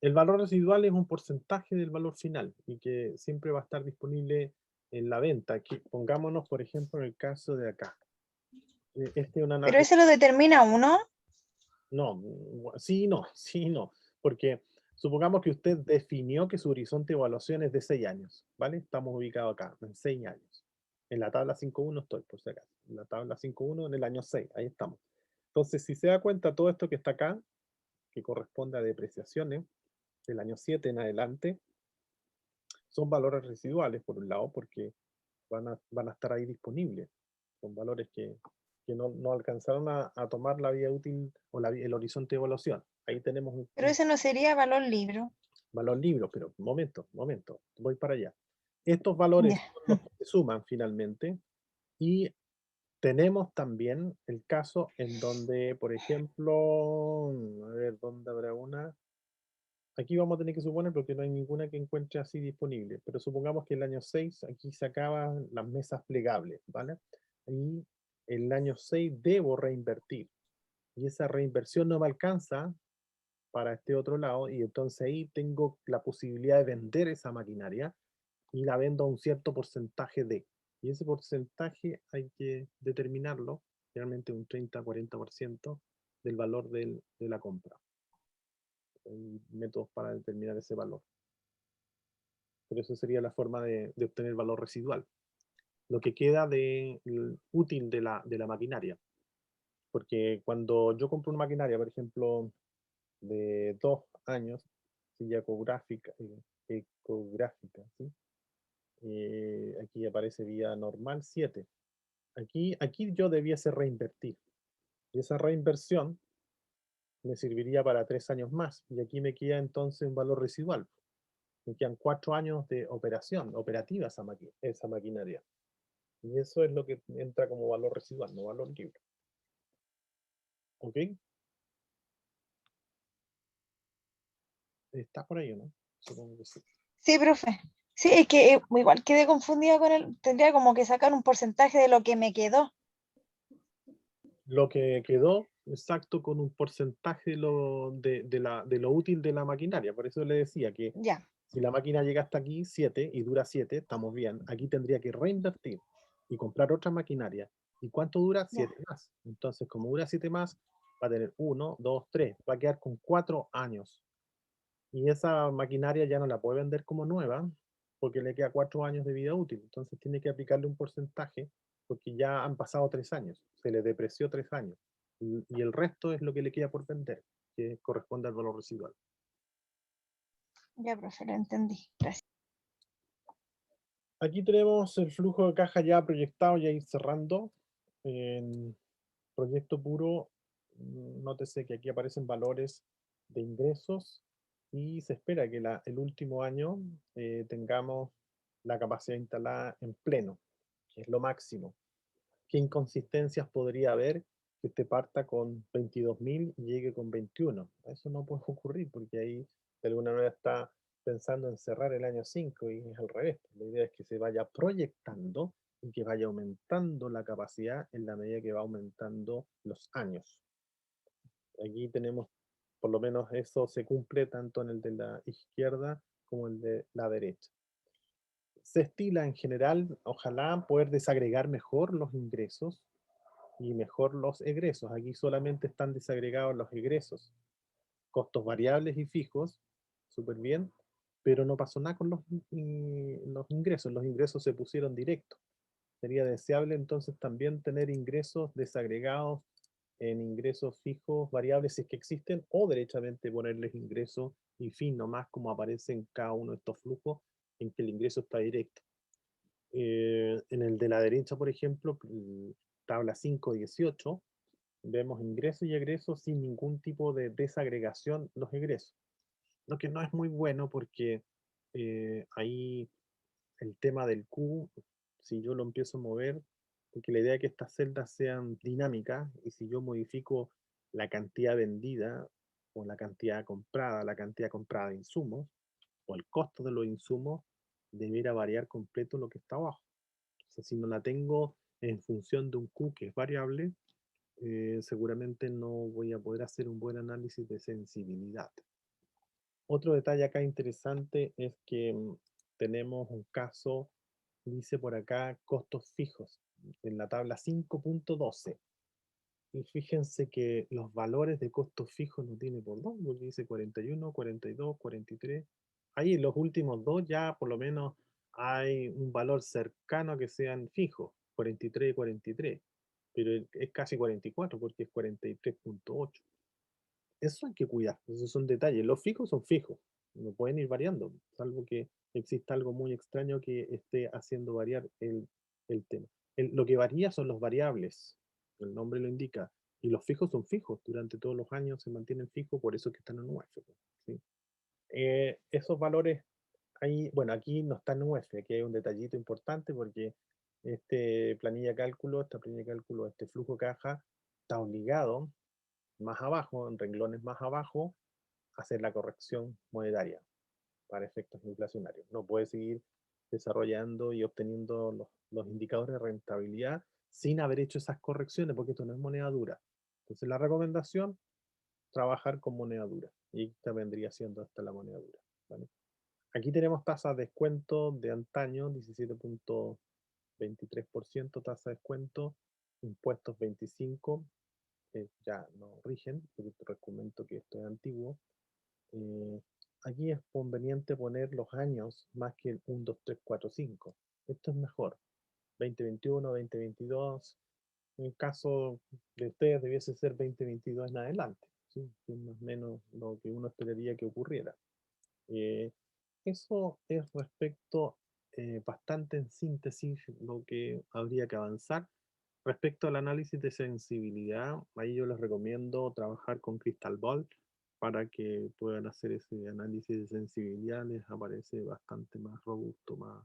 S1: El valor residual es un porcentaje del valor final y que siempre va a estar disponible en la venta. Aquí, pongámonos, por ejemplo, en el caso de acá. Este es una...
S6: Pero eso lo determina uno.
S1: No, sí, no. Porque supongamos que usted definió que su horizonte de evaluación es de 6 años, ¿vale? Estamos ubicados acá, en 6 años. En la tabla 5.1 estoy, por si acaso. En la tabla 5.1 en el año 6, ahí estamos. Entonces, si se da cuenta, todo esto que está acá, que corresponde a depreciaciones del año 7 en adelante, son valores residuales, por un lado, porque van a estar ahí disponibles. Son valores que no alcanzaron a tomar la vida útil o el horizonte de evaluación. Ahí tenemos
S6: Pero ese no sería valor libro.
S1: valor libro, pero momento, voy para allá. Estos valores
S6: Ya.
S1: son los que se suman finalmente y tenemos también el caso en donde, por ejemplo, a ver, ¿dónde habrá una? Aquí vamos a tener que suponer porque no hay ninguna que encuentre así disponible, pero supongamos que el año 6 aquí se acaban las mesas plegables, ¿vale? Y el año 6 debo reinvertir y esa reinversión no me alcanza para este otro lado y entonces ahí tengo la posibilidad de vender esa maquinaria y la vendo a un cierto porcentaje de. Y ese porcentaje hay que determinarlo, realmente un 30-40% del valor de la compra. Hay métodos para determinar ese valor. Pero eso sería la forma de obtener valor residual. Lo que queda de útil de la maquinaria. Porque cuando yo compro una maquinaria, por ejemplo, de 2 años, silla ecográfica, ¿sí? Aquí aparece vía normal 7. Aquí yo debiese reinvertir. Y esa reinversión me serviría para 3 años más. Y aquí me queda entonces un valor residual. Me quedan 4 años de operativa esa maquinaria. Y eso es lo que entra como valor residual, no valor libre. ¿Ok? ¿Está por ahí o no? Supongo que sí.
S6: Sí, profe. Sí, es que igual quedé confundida con él. Tendría como que sacar un porcentaje de lo que me quedó.
S1: Lo que quedó exacto con un porcentaje de lo útil de la maquinaria. Por eso le decía que
S6: Ya,
S1: si la máquina llega hasta aquí, 7, y dura 7, estamos bien. Aquí tendría que reinvertir y comprar otra maquinaria. ¿Y cuánto dura?
S6: ya.
S1: 7 más. Entonces, como dura 7 más, va a tener 1, 2, 3. Va a quedar con 4 años. Y esa maquinaria ya no la puede vender como nueva porque le queda 4 años de vida útil. Entonces tiene que aplicarle un porcentaje porque ya han pasado 3 años. Se le depreció 3 años. Y el resto es lo que le queda por vender, que corresponde al valor residual.
S6: Ya, profe, lo entendí. Gracias.
S1: Aquí tenemos el flujo de caja ya proyectado, ya ir cerrando. En proyecto puro, nótese que aquí aparecen valores de ingresos y se espera que el último año tengamos la capacidad instalada en pleno, que es lo máximo. ¿Qué inconsistencias podría haber que usted parta con 22.000 y llegue con 21? Eso no puede ocurrir porque ahí de alguna manera está pensando en cerrar el año 5 y es al revés. La idea es que se vaya proyectando y que vaya aumentando la capacidad en la medida que va aumentando los años. Aquí tenemos, por lo menos eso se cumple tanto en el de la izquierda como el de la derecha. Se estila en general, ojalá, poder desagregar mejor los ingresos y mejor los egresos. Aquí solamente están desagregados los egresos, costos variables y fijos, súper bien, pero no pasó nada con los ingresos. Los ingresos se pusieron directos. sería deseable entonces también tener ingresos desagregados en ingresos fijos variables si es que existen, o derechamente ponerles ingresos y fin nomás como aparece en cada uno de estos flujos en que el ingreso está directo. En el de la derecha, por ejemplo, tabla 5.18, vemos ingresos y egresos sin ningún tipo de desagregación los egresos. Lo que no es muy bueno porque ahí el tema del Q, si yo lo empiezo a mover, porque la idea es que estas celdas sean dinámicas, y si yo modifico la cantidad vendida, o la cantidad comprada de insumos, o el costo de los insumos, debiera variar completo lo que está abajo. O sea, si no la tengo en función de un Q que es variable, seguramente no voy a poder hacer un buen análisis de sensibilidad. Otro detalle acá interesante es que tenemos un caso, dice por acá, costos fijos, en la tabla 5.12. Y fíjense que los valores de costos fijos no tiene por dónde, porque dice 41, 42, 43. Ahí en los últimos dos ya por lo menos hay un valor cercano a que sean fijos, 43 y 43. Pero es casi 44 porque es 43.8. Eso hay que cuidar, esos son detalles. Los fijos son fijos, no pueden ir variando, salvo que exista algo muy extraño que esté haciendo variar el tema. Lo que varía son los variables, el nombre lo indica, y los fijos son fijos, durante todos los años se mantienen fijos, por eso es que están en UF, ¿sí? Esos valores, ahí, bueno, aquí no está en UF, aquí hay un detallito importante porque esta planilla de cálculo, este flujo caja, está obligado más abajo, en renglones más abajo, hacer la corrección monetaria para efectos inflacionarios. No puede seguir desarrollando y obteniendo los indicadores de rentabilidad sin haber hecho esas correcciones, porque esto no es moneda dura. Entonces la recomendación, trabajar con moneda dura. Y esta vendría siendo hasta la moneda dura, ¿vale? Aquí tenemos tasas de descuento de antaño, 17.23% tasa de descuento, impuestos 25%, ya no rigen, porque te recomiendo que esto es antiguo. Aquí es conveniente poner los años más que el 1, 2, 3, 4, 5. Esto es mejor. 2021, 2022. En el caso de ustedes debiese ser 2022 en adelante, ¿sí? Que es más o menos lo que uno esperaría que ocurriera. Eso es respecto, bastante en síntesis, lo que habría que avanzar. Respecto al análisis de sensibilidad, ahí yo les recomiendo trabajar con Crystal Ball para que puedan hacer ese análisis de sensibilidad. Les aparece bastante más robusto, más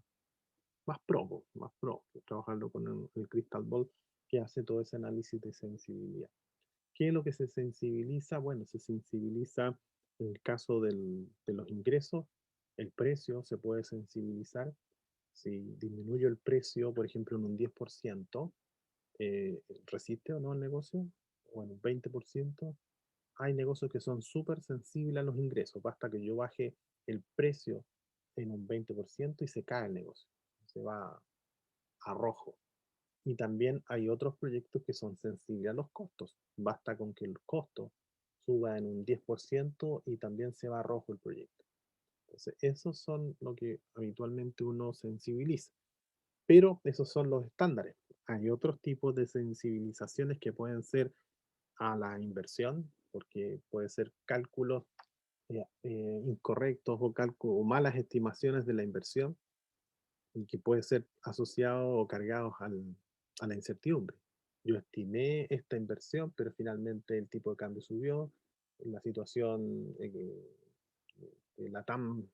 S1: pro, trabajarlo con el Crystal Ball que hace todo ese análisis de sensibilidad. ¿Qué es lo que se sensibiliza? Bueno, se sensibiliza en el caso de los ingresos, el precio se puede sensibilizar. Si disminuyo el precio, por ejemplo, en un 10%, ¿resiste o no el negocio? O en un 20%. Hay negocios que son súper sensibles a los ingresos. Basta que yo baje el precio en un 20% y se cae el negocio. Se va a rojo. Y también hay otros proyectos que son sensibles a los costos. Basta con que el costo suba en un 10% y también se va a rojo el proyecto. Entonces, esos son lo que habitualmente uno sensibiliza. Pero esos son los estándares. Hay otros tipos de sensibilizaciones que pueden ser a la inversión, porque puede ser cálculos incorrectos o malas estimaciones de la inversión, y que puede ser asociado o cargados a la incertidumbre. Yo estimé esta inversión, pero finalmente el tipo de cambio subió, la situación la TAM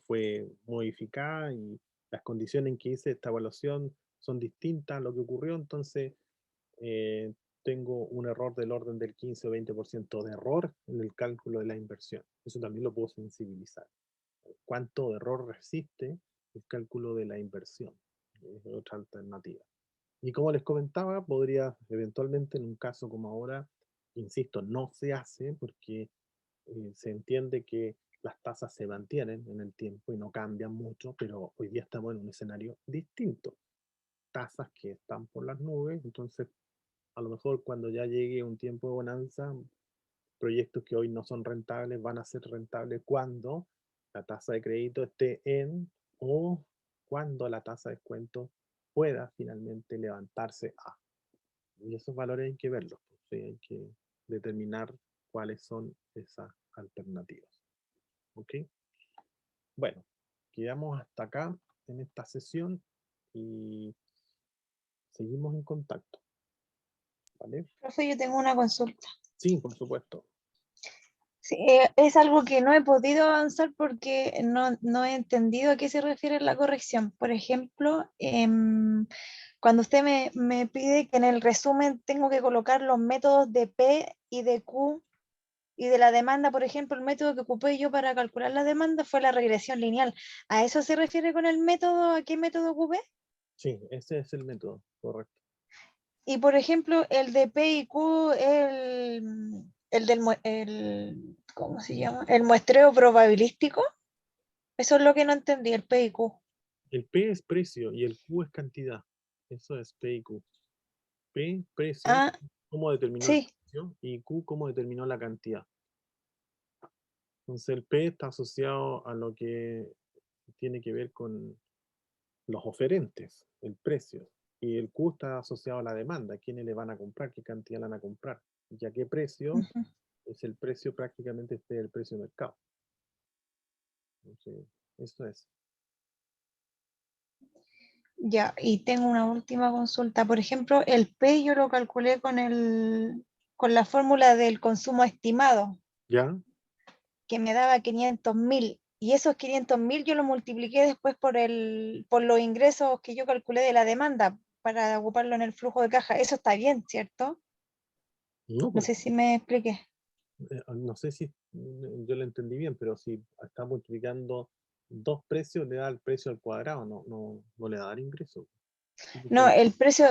S1: fue modificada y las condiciones en que hice esta evaluación son distintas a lo que ocurrió, entonces eh, tengo un error del orden del 15 o 20% de error en el cálculo de la inversión. Eso también lo puedo sensibilizar. ¿Cuánto error resiste el cálculo de la inversión? Es otra alternativa. Y como les comentaba, podría eventualmente en un caso como ahora, insisto, no se hace porque se entiende que las tasas se mantienen en el tiempo y no cambian mucho, pero hoy día estamos en un escenario distinto. Tasas que están por las nubes, entonces a lo mejor cuando ya llegue un tiempo de bonanza, proyectos que hoy no son rentables van a ser rentables cuando la tasa de crédito esté en, o cuando la tasa de descuento pueda finalmente levantarse a. Y esos valores hay que verlos, pues, ¿sí? Hay que determinar cuáles son esas alternativas. ¿Ok? Bueno, quedamos hasta acá en esta sesión y seguimos en contacto. ¿Vale?
S6: Profe, yo tengo una consulta.
S1: Sí, por supuesto.
S6: Sí, es algo que no he podido avanzar porque no he entendido a qué se refiere la corrección. Por ejemplo, cuando usted me pide que en el resumen tengo que colocar los métodos de P y de Q y de la demanda, por ejemplo, el método que ocupé yo para calcular la demanda fue la regresión lineal. ¿A eso se refiere con el método? ¿A qué método ocupé?
S1: Sí, ese es el método, correcto.
S6: Y por ejemplo, el de P y Q, el del ¿cómo se llama? El muestreo probabilístico. Eso es lo que no entendí, el P y Q.
S1: El P es precio y el Q es cantidad. Eso es P y Q. P, precio,
S6: Ah,
S1: cómo determinó el
S6: sí.
S1: precio, y Q, cómo determinó la cantidad. Entonces el P está asociado a lo que tiene que ver con los oferentes, el precio. Y el Q está asociado a la demanda, quiénes le van a comprar, qué cantidad le van a comprar. Y a qué precio,
S6: Ujú.
S1: es el precio prácticamente el precio de mercado. Entonces, eso es.
S6: Ya, y tengo una última consulta. Por ejemplo, el P yo lo calculé con la fórmula del consumo estimado,
S1: ¿Ya?
S6: que me daba 500.000. Y esos 500.000 yo lo multipliqué después por los ingresos que yo calculé de la demanda para ocuparlo en el flujo de caja. Eso está bien, ¿cierto?
S1: No,
S6: No
S1: porque
S6: sé si me expliqué.
S1: no sé si yo lo entendí bien, pero si está multiplicando dos precios, le da el precio al cuadrado, no le da dar ingreso.
S6: No, el precio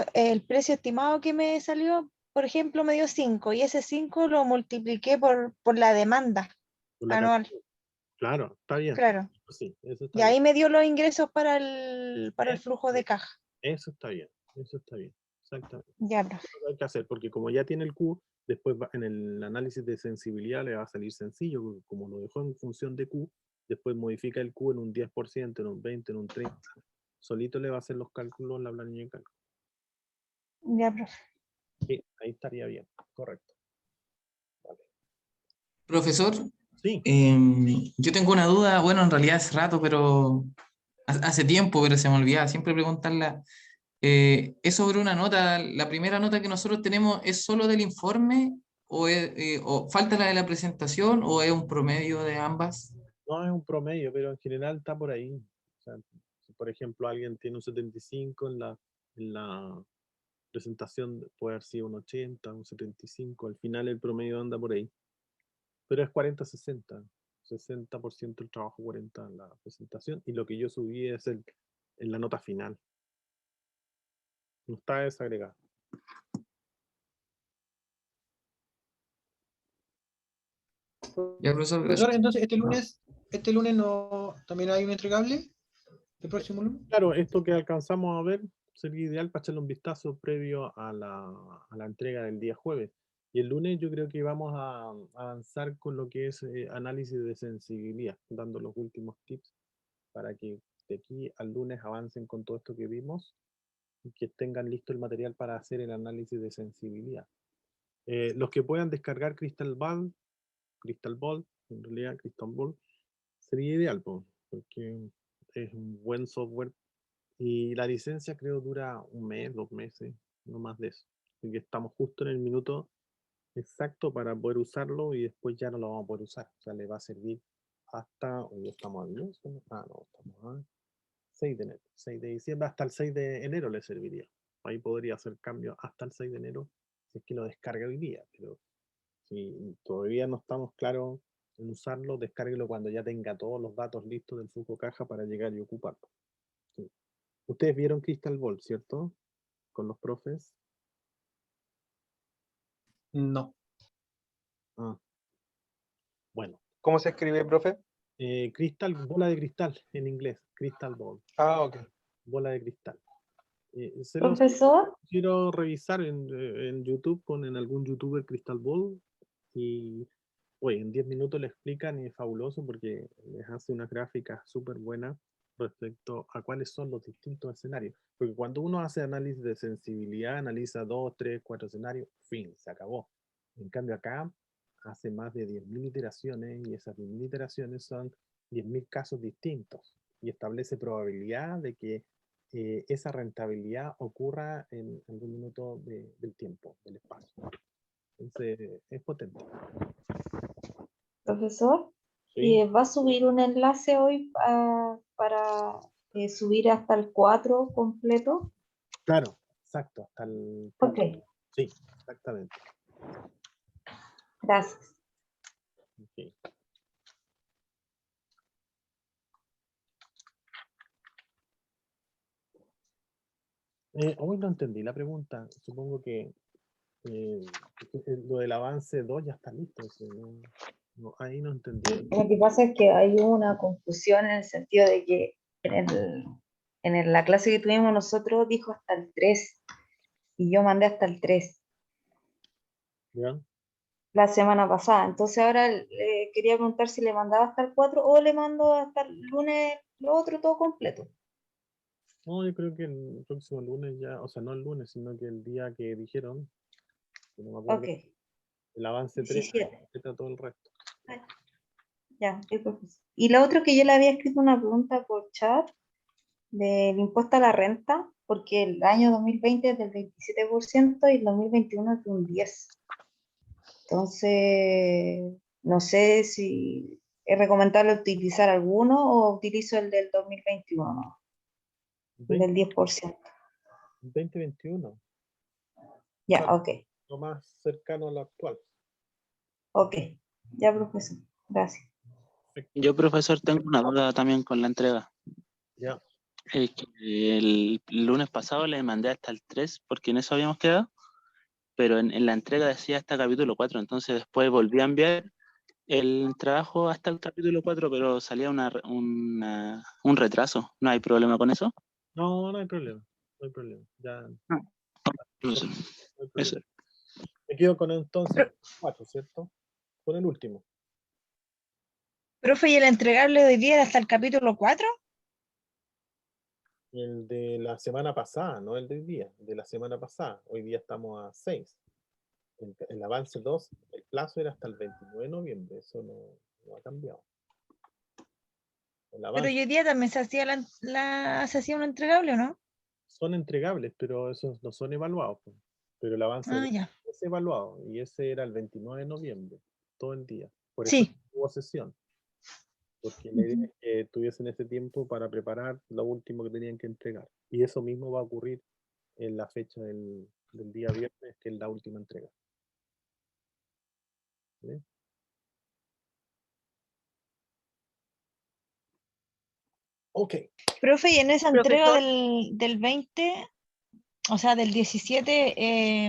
S6: estimado que me salió, por ejemplo, me dio 5 y ese 5 lo multipliqué por la demanda
S1: Por la
S6: anual,
S1: cantidad. Claro, está bien.
S6: claro.
S1: Sí, eso está
S6: Y
S1: bien.
S6: ahí me dio los ingresos para el
S1: Eso
S6: flujo
S1: está
S6: de
S1: bien.
S6: caja.
S1: Eso está bien. Eso está bien. Exactamente.
S6: Ya, profe.
S1: Eso es lo que hay que hacer, porque como ya tiene el Q, después en el análisis de sensibilidad le va a salir sencillo, porque como lo dejó en función de Q, después modifica el Q en un 10%, en un 20%, en un 30%. Solito le va a hacer los cálculos en la planilla de cálculo.
S6: Ya, profe.
S1: Sí, ahí estaría bien. Correcto. Vale.
S5: Profesor,
S1: Sí,
S5: yo tengo una duda, bueno, en realidad hace rato, pero hace tiempo, pero se me olvidaba siempre preguntarla. Es sobre una nota, la primera nota que nosotros tenemos es solo del informe o falta la de la presentación o es un promedio de ambas.
S1: no es un promedio, pero en general está por ahí. O sea, si por ejemplo alguien tiene un 75 en la presentación, puede haber sido un 80, un 75, al final el promedio anda por ahí. Pero es 40-60, 60% el trabajo, 40% en la presentación, y lo que yo subí es en la nota final. No está desagregado.
S5: Ya, profesor,
S3: Profesor,
S5: gracias.
S3: entonces este lunes no, también hay un entregable, el próximo lunes.
S1: Claro, esto que alcanzamos a ver sería ideal para echarle un vistazo previo a la entrega del día jueves. Y el lunes yo creo que vamos a avanzar con lo que es análisis de sensibilidad, dando los últimos tips para que de aquí al lunes avancen con todo esto que vimos y que tengan listo el material para hacer el análisis de sensibilidad. Los que puedan descargar Crystal Ball, en realidad Crystal Ball, sería ideal, porque es un buen software y la licencia creo dura un mes, 2 meses, no más de eso. Así que estamos justo en el minuto exacto para poder usarlo y después ya no lo vamos a poder usar. O sea, le va a servir hasta, hoy estamos al mes, ¿no? No, estamos a 6 de enero, 6 de diciembre, hasta el 6 de enero le serviría. Ahí podría hacer cambios hasta el 6 de enero si es que lo descarga hoy día, pero si todavía no estamos claros en usarlo, descárguelo cuando ya tenga todos los datos listos del flujo caja para llegar y ocuparlo. Sí. Ustedes vieron Crystal Ball, ¿cierto? Con los profes.
S3: No.
S1: Ah, bueno.
S7: ¿Cómo se escribe, profe?
S1: Cristal, bola de cristal en inglés. Crystal Ball,
S7: Ah, ok.
S1: bola de cristal. Se los
S2: Profesor,
S1: quiero revisar en YouTube, en algún youtuber Crystal Ball y oye, en 10 minutos le explican y es fabuloso porque les hace unas gráficas súper buenas, respecto a cuáles son los distintos escenarios. Porque cuando uno hace análisis de sensibilidad, analiza 2, 3, 4 escenarios, fin, se acabó. En cambio acá hace más de 10.000 iteraciones y esas 10.000 iteraciones son 10.000 casos distintos y establece probabilidad de que esa rentabilidad ocurra en algún minuto del tiempo, del espacio. Entonces, es potente.
S2: Profesor,
S1: ¿Sí?
S2: ¿va a subir un enlace hoy para subir hasta el 4 completo?
S1: Claro, exacto, hasta el
S2: Ok,
S1: punto. Sí, exactamente.
S2: gracias.
S1: Ok. Hoy no entendí la pregunta. Supongo que eh, lo del avance 2 ya está listo. Ahí no entendí.
S2: Lo que pasa es que hay una confusión en el sentido de que la clase que tuvimos nosotros dijo hasta el 3 y yo mandé hasta el 3
S1: ¿Ya?
S2: la semana pasada. Entonces ahora quería preguntar si le mandaba hasta el 4 o le mando hasta el lunes lo otro todo completo.
S1: No, yo creo que el próximo lunes ya, o sea, no el lunes, sino que el día que dijeron, que no me acuerdo,
S2: Ok,
S1: el avance 3,
S2: 17.
S1: completa todo el resto.
S2: Ya, ok, profesor. Y lo otro que yo le había escrito una pregunta por chat del impuesto a la renta, porque el año 2020 es del 27% y el 2021 es de un 10%. Entonces, no sé si es recomendable utilizar alguno o utilizo el del 2021, ¿no? El
S1: 20,
S2: del 10%.
S1: 2021,
S2: Ya,
S1: claro,
S2: ok,
S1: lo más cercano a lo actual.
S2: ok. Ya, profesor. Gracias.
S1: Perfecto.
S7: Yo, profesor, tengo una duda también con la entrega.
S1: Ya,
S7: Que el lunes pasado le mandé hasta el 3 porque en eso habíamos quedado, pero en la entrega decía hasta capítulo 4, entonces después volví a enviar el trabajo hasta el capítulo 4, pero salía un retraso. ¿No hay problema con eso?
S1: no, no hay problema, no hay problema. Ya,
S7: No, profesor,
S1: no hay
S7: eso.
S1: problema. Me quedo con entonces 4, ¿cierto? Con el último.
S6: Profe, ¿y el entregable de hoy día era hasta el capítulo 4?
S1: El de la semana pasada, no el de hoy día, el de la semana pasada. Hoy día estamos a 6. El avance 2, el plazo era hasta el 29 de noviembre, eso no ha cambiado. El
S6: Pero
S1: avance
S6: hoy día también se hacía se hacía un entregable, ¿o no?
S1: son entregables, pero esos no son evaluados, pues. Pero el avance
S6: Ah,
S1: 2
S6: ya.
S1: es evaluado y ese era el 29 de noviembre, todo el día. Por eso
S6: Sí.
S1: hubo sesión, porque la idea
S6: Ujú.
S1: es que tuviesen ese tiempo para preparar lo último que tenían que entregar. Y eso mismo va a ocurrir en la fecha del día viernes, que es la última entrega. ¿Sí? Ok.
S6: Profe, y en esa entrega
S4: Profesor,
S6: del 20, o sea, del 17,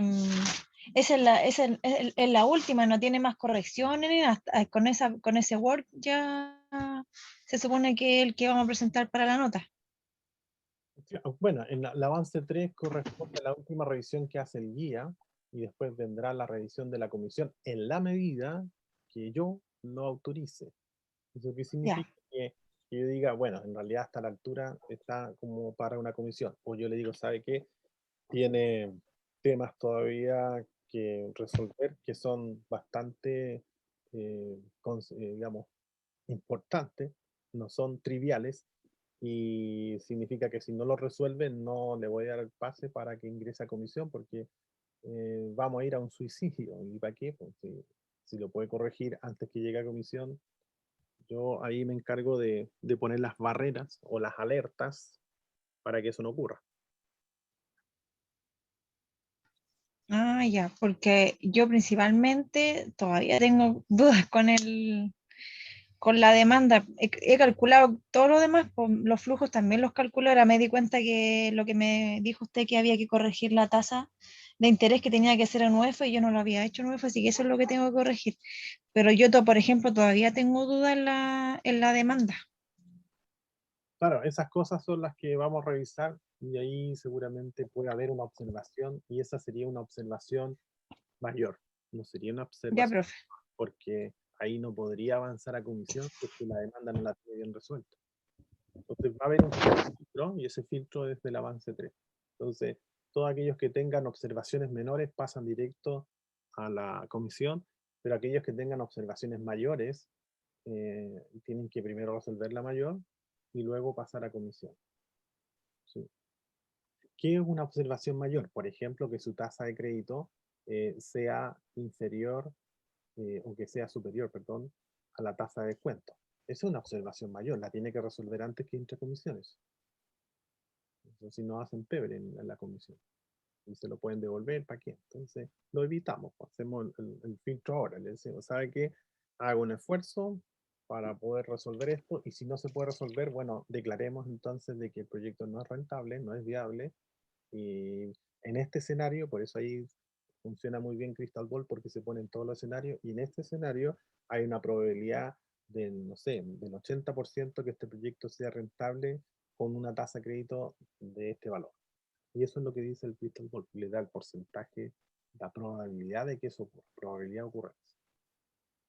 S6: esa es la última, no tiene más correcciones, ni nada. Con ese Word ya se supone que es el que vamos a presentar para la nota.
S1: Sí, bueno, en el avance 3 corresponde a la última revisión que hace el guía y después vendrá la revisión de la comisión en la medida que yo lo autorice. ¿Eso qué
S6: Ya.
S1: significa? Que yo diga, bueno, en realidad hasta la altura está como para una comisión. O yo le digo, ¿sabe qué? Tiene temas todavía que resolver que son bastante, digamos, importantes, no son triviales, y significa que si no lo resuelven no le voy a dar el pase para que ingrese a comisión porque vamos a ir a un suicidio. ¿Y para qué? Pues si lo puede corregir antes que llegue a comisión, yo ahí me encargo de poner las barreras o las alertas para que eso no ocurra.
S6: Ah, ya, porque yo principalmente todavía tengo dudas con la demanda. He calculado todo lo demás, pues, los flujos también los calculo. Ahora me di cuenta que lo que me dijo usted que había que corregir la tasa de interés que tenía que hacer en UEF y yo no lo había hecho en UEF, así que eso es lo que tengo que corregir. Pero yo, por ejemplo, todavía tengo dudas en la demanda.
S1: Claro, esas cosas son las que vamos a revisar y ahí seguramente puede haber una observación y esa sería una observación mayor, no sería una
S6: Ya,
S1: observación
S6: profe.
S1: porque ahí no podría avanzar a comisión porque la demanda no la tiene bien resuelta. Entonces va a haber un filtro y ese filtro es del avance 3. Entonces, todos aquellos que tengan observaciones menores pasan directo a la comisión, pero aquellos que tengan observaciones mayores tienen que primero resolver la mayor y luego pasar a comisión. ¿Sí? ¿Qué es una observación mayor? Por ejemplo, que su tasa de crédito sea inferior o que sea superior, perdón, a la tasa de descuento. Esa es una observación mayor, la tiene que resolver antes que entre comisiones. Entonces, si no hacen pebre en la comisión y se lo pueden devolver, ¿para qué? Entonces, lo evitamos, pues, hacemos el filtro ahora, le decimos, ¿sabe qué? Haga un esfuerzo para poder resolver esto y si no se puede resolver, bueno, declaremos entonces de que el proyecto no es rentable, no es viable y en este escenario, por eso ahí funciona muy bien Crystal Ball porque se pone en todos los escenarios y en este escenario hay una probabilidad del, no sé, del 80% que este proyecto sea rentable con una tasa de crédito de este valor. Y eso es lo que dice el Crystal Ball, le da el porcentaje, la probabilidad de que eso ocurra, probabilidad de ocurrencia.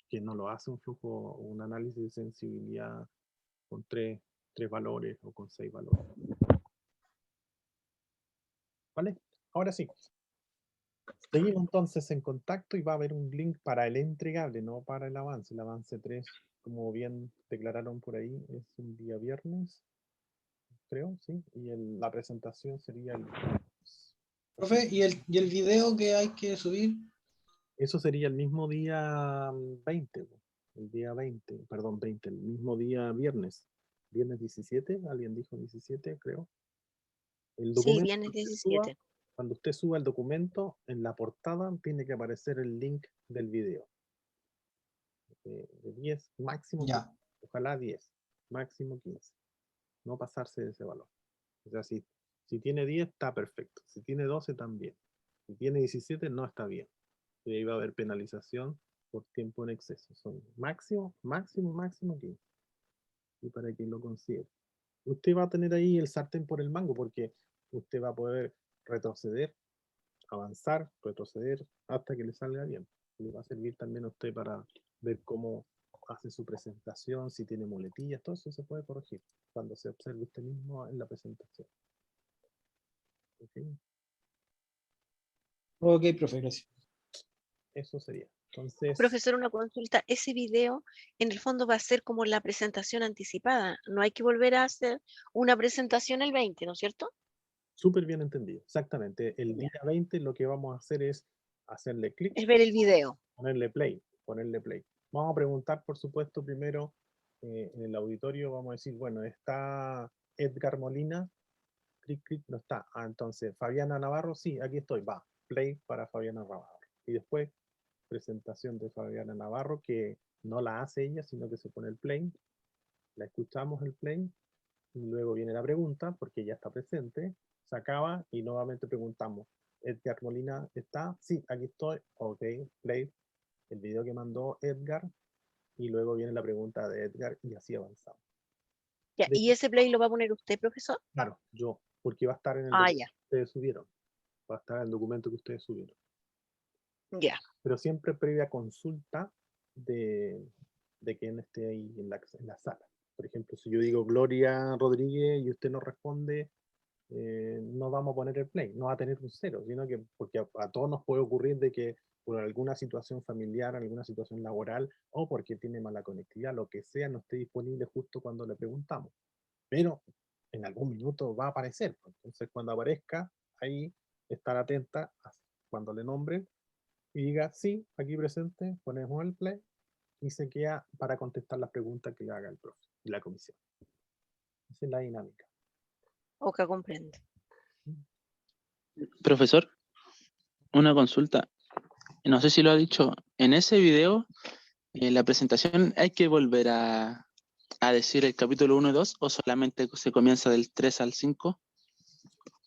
S1: Que no lo hace un flujo, un análisis de sensibilidad con tres valores o con 6 valores. ¿Vale? Ahora sí. Seguimos entonces en contacto y va a haber un link para el entregable, no para el avance. El avance 3, como bien declararon por ahí, es un día viernes, creo, sí. Y la presentación sería el...
S3: Profe, ¿y el video que hay que subir?
S1: Eso sería el mismo día 20, el día 20, perdón, 20, el mismo día viernes. Viernes 17, alguien dijo 17, creo. El
S4: Sí,
S1: documento
S4: viernes
S1: que usted suba,
S4: 17.
S1: cuando usted suba el documento, en la portada tiene que aparecer el link del video. De 10, máximo 15.
S3: Ya.
S1: Ojalá 10, máximo 15. No pasarse de ese valor. O sea, si tiene 10, está perfecto. Si tiene 12, también. Si tiene 17, no está bien. Y ahí va a haber penalización por tiempo en exceso. Son máximo, máximo, máximo 15. Y para que lo considere. Usted va a tener ahí el sartén por el mango porque usted va a poder retroceder, avanzar, retroceder hasta que le salga bien. Le va a servir también a usted para ver cómo hace su presentación, si tiene muletillas, todo eso se puede corregir cuando se observe usted mismo en la presentación. ¿Okay?
S3: Ok, profe, gracias.
S1: Eso sería. Entonces,
S4: Profesor, una consulta. Ese video en el fondo va a ser como la presentación anticipada. No hay que volver a hacer una presentación el 20, ¿no es cierto?
S1: súper bien entendido. Exactamente. El
S4: Ya.
S1: día 20 lo que vamos a hacer es hacerle clic,
S4: Es ver el video.
S1: ponerle play, ponerle play. Vamos a preguntar, por supuesto, primero en el auditorio, vamos a decir, bueno, está Edgar Molina, clic, clic, no está. Ah, entonces, Fabiana Navarro, sí, aquí estoy, va, play para Fabiana Navarro. Y después, presentación de Fabiana Navarro, que no la hace ella, sino que se pone el play, la escuchamos el play, y luego viene la pregunta, porque ella está presente, se acaba y nuevamente preguntamos, Edgar Molina está, sí, aquí estoy, ok, play, el video que mandó Edgar, y luego viene la pregunta de Edgar, y así avanzamos.
S4: Ya. ¿Y ese play lo va a poner usted, profesor?
S1: Claro, yo, porque va a estar en el
S4: Ah,
S1: documento
S4: ya.
S1: que ustedes subieron, va a estar en el documento que ustedes subieron.
S4: Ya.
S1: Pero siempre previa consulta de quien esté ahí en la sala. Por ejemplo, si yo digo Gloria Rodríguez y usted no responde, no vamos a poner el play, no va a tener un cero, sino que porque a todos nos puede ocurrir de que por alguna situación familiar, alguna situación laboral o porque tiene mala conectividad, lo que sea, no esté disponible justo cuando le preguntamos. Pero en algún minuto va a aparecer. Entonces, cuando aparezca, ahí estar atenta a cuando le nombren y diga, sí, aquí presente, ponemos el play y se queda para contestar las preguntas que le haga el profe y la comisión. Esa es la dinámica.
S4: Oca comprende.
S7: Profesor, una consulta. No sé si lo ha dicho. En ese video, en la presentación, ¿hay que volver a decir el capítulo 1 y 2 o solamente se comienza del 3 al 5?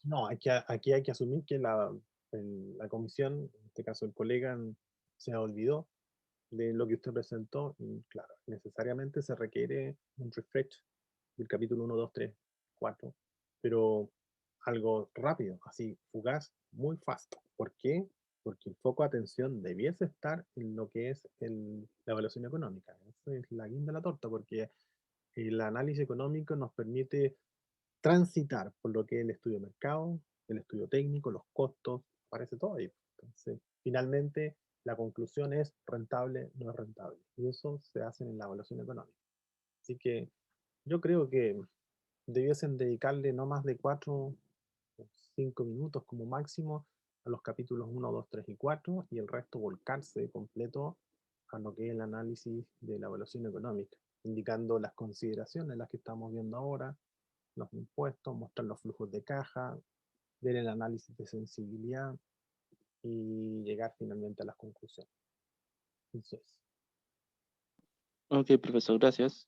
S1: No, aquí hay que asumir que la comisión, en este caso el colega, se olvidó de lo que usted presentó y claro, necesariamente se requiere un refresh del capítulo 1, 2, 3, 4, pero algo rápido, así, fugaz, muy fast. ¿Por qué? Porque el foco de atención debiese estar en lo que es la evaluación económica. Esa es la guinda de la torta, porque el análisis económico nos permite transitar por lo que es el estudio de mercado, el estudio técnico, los costos, aparece todo ahí. Entonces, finalmente, la conclusión es rentable, no es rentable. Y eso se hace en la evaluación económica. Así que yo creo que debiesen dedicarle no más de 4 o 5 minutos como máximo a los capítulos 1, 2, 3 y 4 y el resto volcarse completo a lo que es el análisis de la evaluación económica, indicando las consideraciones, las que estamos viendo ahora, los impuestos, mostrar los flujos de caja, ver el análisis de sensibilidad y llegar finalmente a las conclusiones. Eso es.
S7: Ok, profesor, gracias.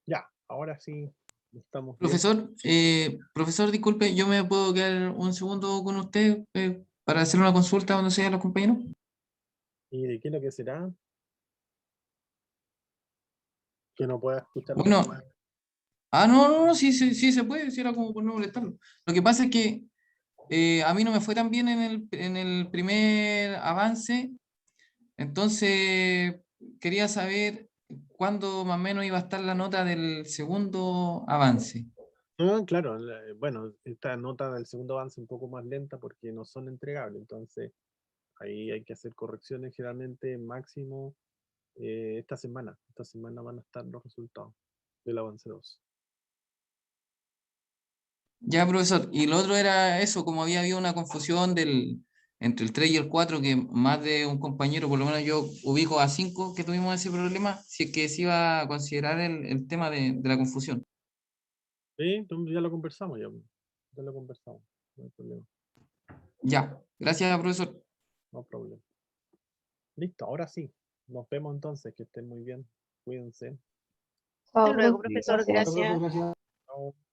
S1: Ya, ahora sí estamos bien.
S5: Profesor, disculpe, ¿yo me puedo quedar un segundo con usted para hacer una consulta donde sea los compañeros?
S1: ¿Y de qué es lo que será? Que no pueda escuchar.
S5: Bueno, no, sí se puede, si era como por no molestarlo. Lo que pasa es que a mí no me fue tan bien en el primer avance, entonces quería saber cuándo más o menos iba a estar la nota del segundo avance.
S1: Claro, bueno, esta nota del segundo avance es un poco más lenta porque no son entregables, entonces ahí hay que hacer correcciones generalmente máximo esta semana. Esta semana van a estar los resultados del avance 2.
S5: Ya, profesor, y lo otro era eso, como había habido una confusión entre el 3 y el 4, que más de un compañero, por lo menos yo ubico a 5 que tuvimos ese problema, si es que se iba a considerar el tema de la confusión.
S1: Sí, entonces ya lo conversamos, ya lo conversamos, no hay problema,
S5: Ya, gracias, profesor.
S1: no hay problema. Listo, ahora sí, nos vemos entonces, que estén muy bien, cuídense.
S2: Chao,
S4: Hasta luego,
S2: profe,
S4: profesor,
S2: gracias.
S4: gracias.
S3: Gracias.
S1: Chao.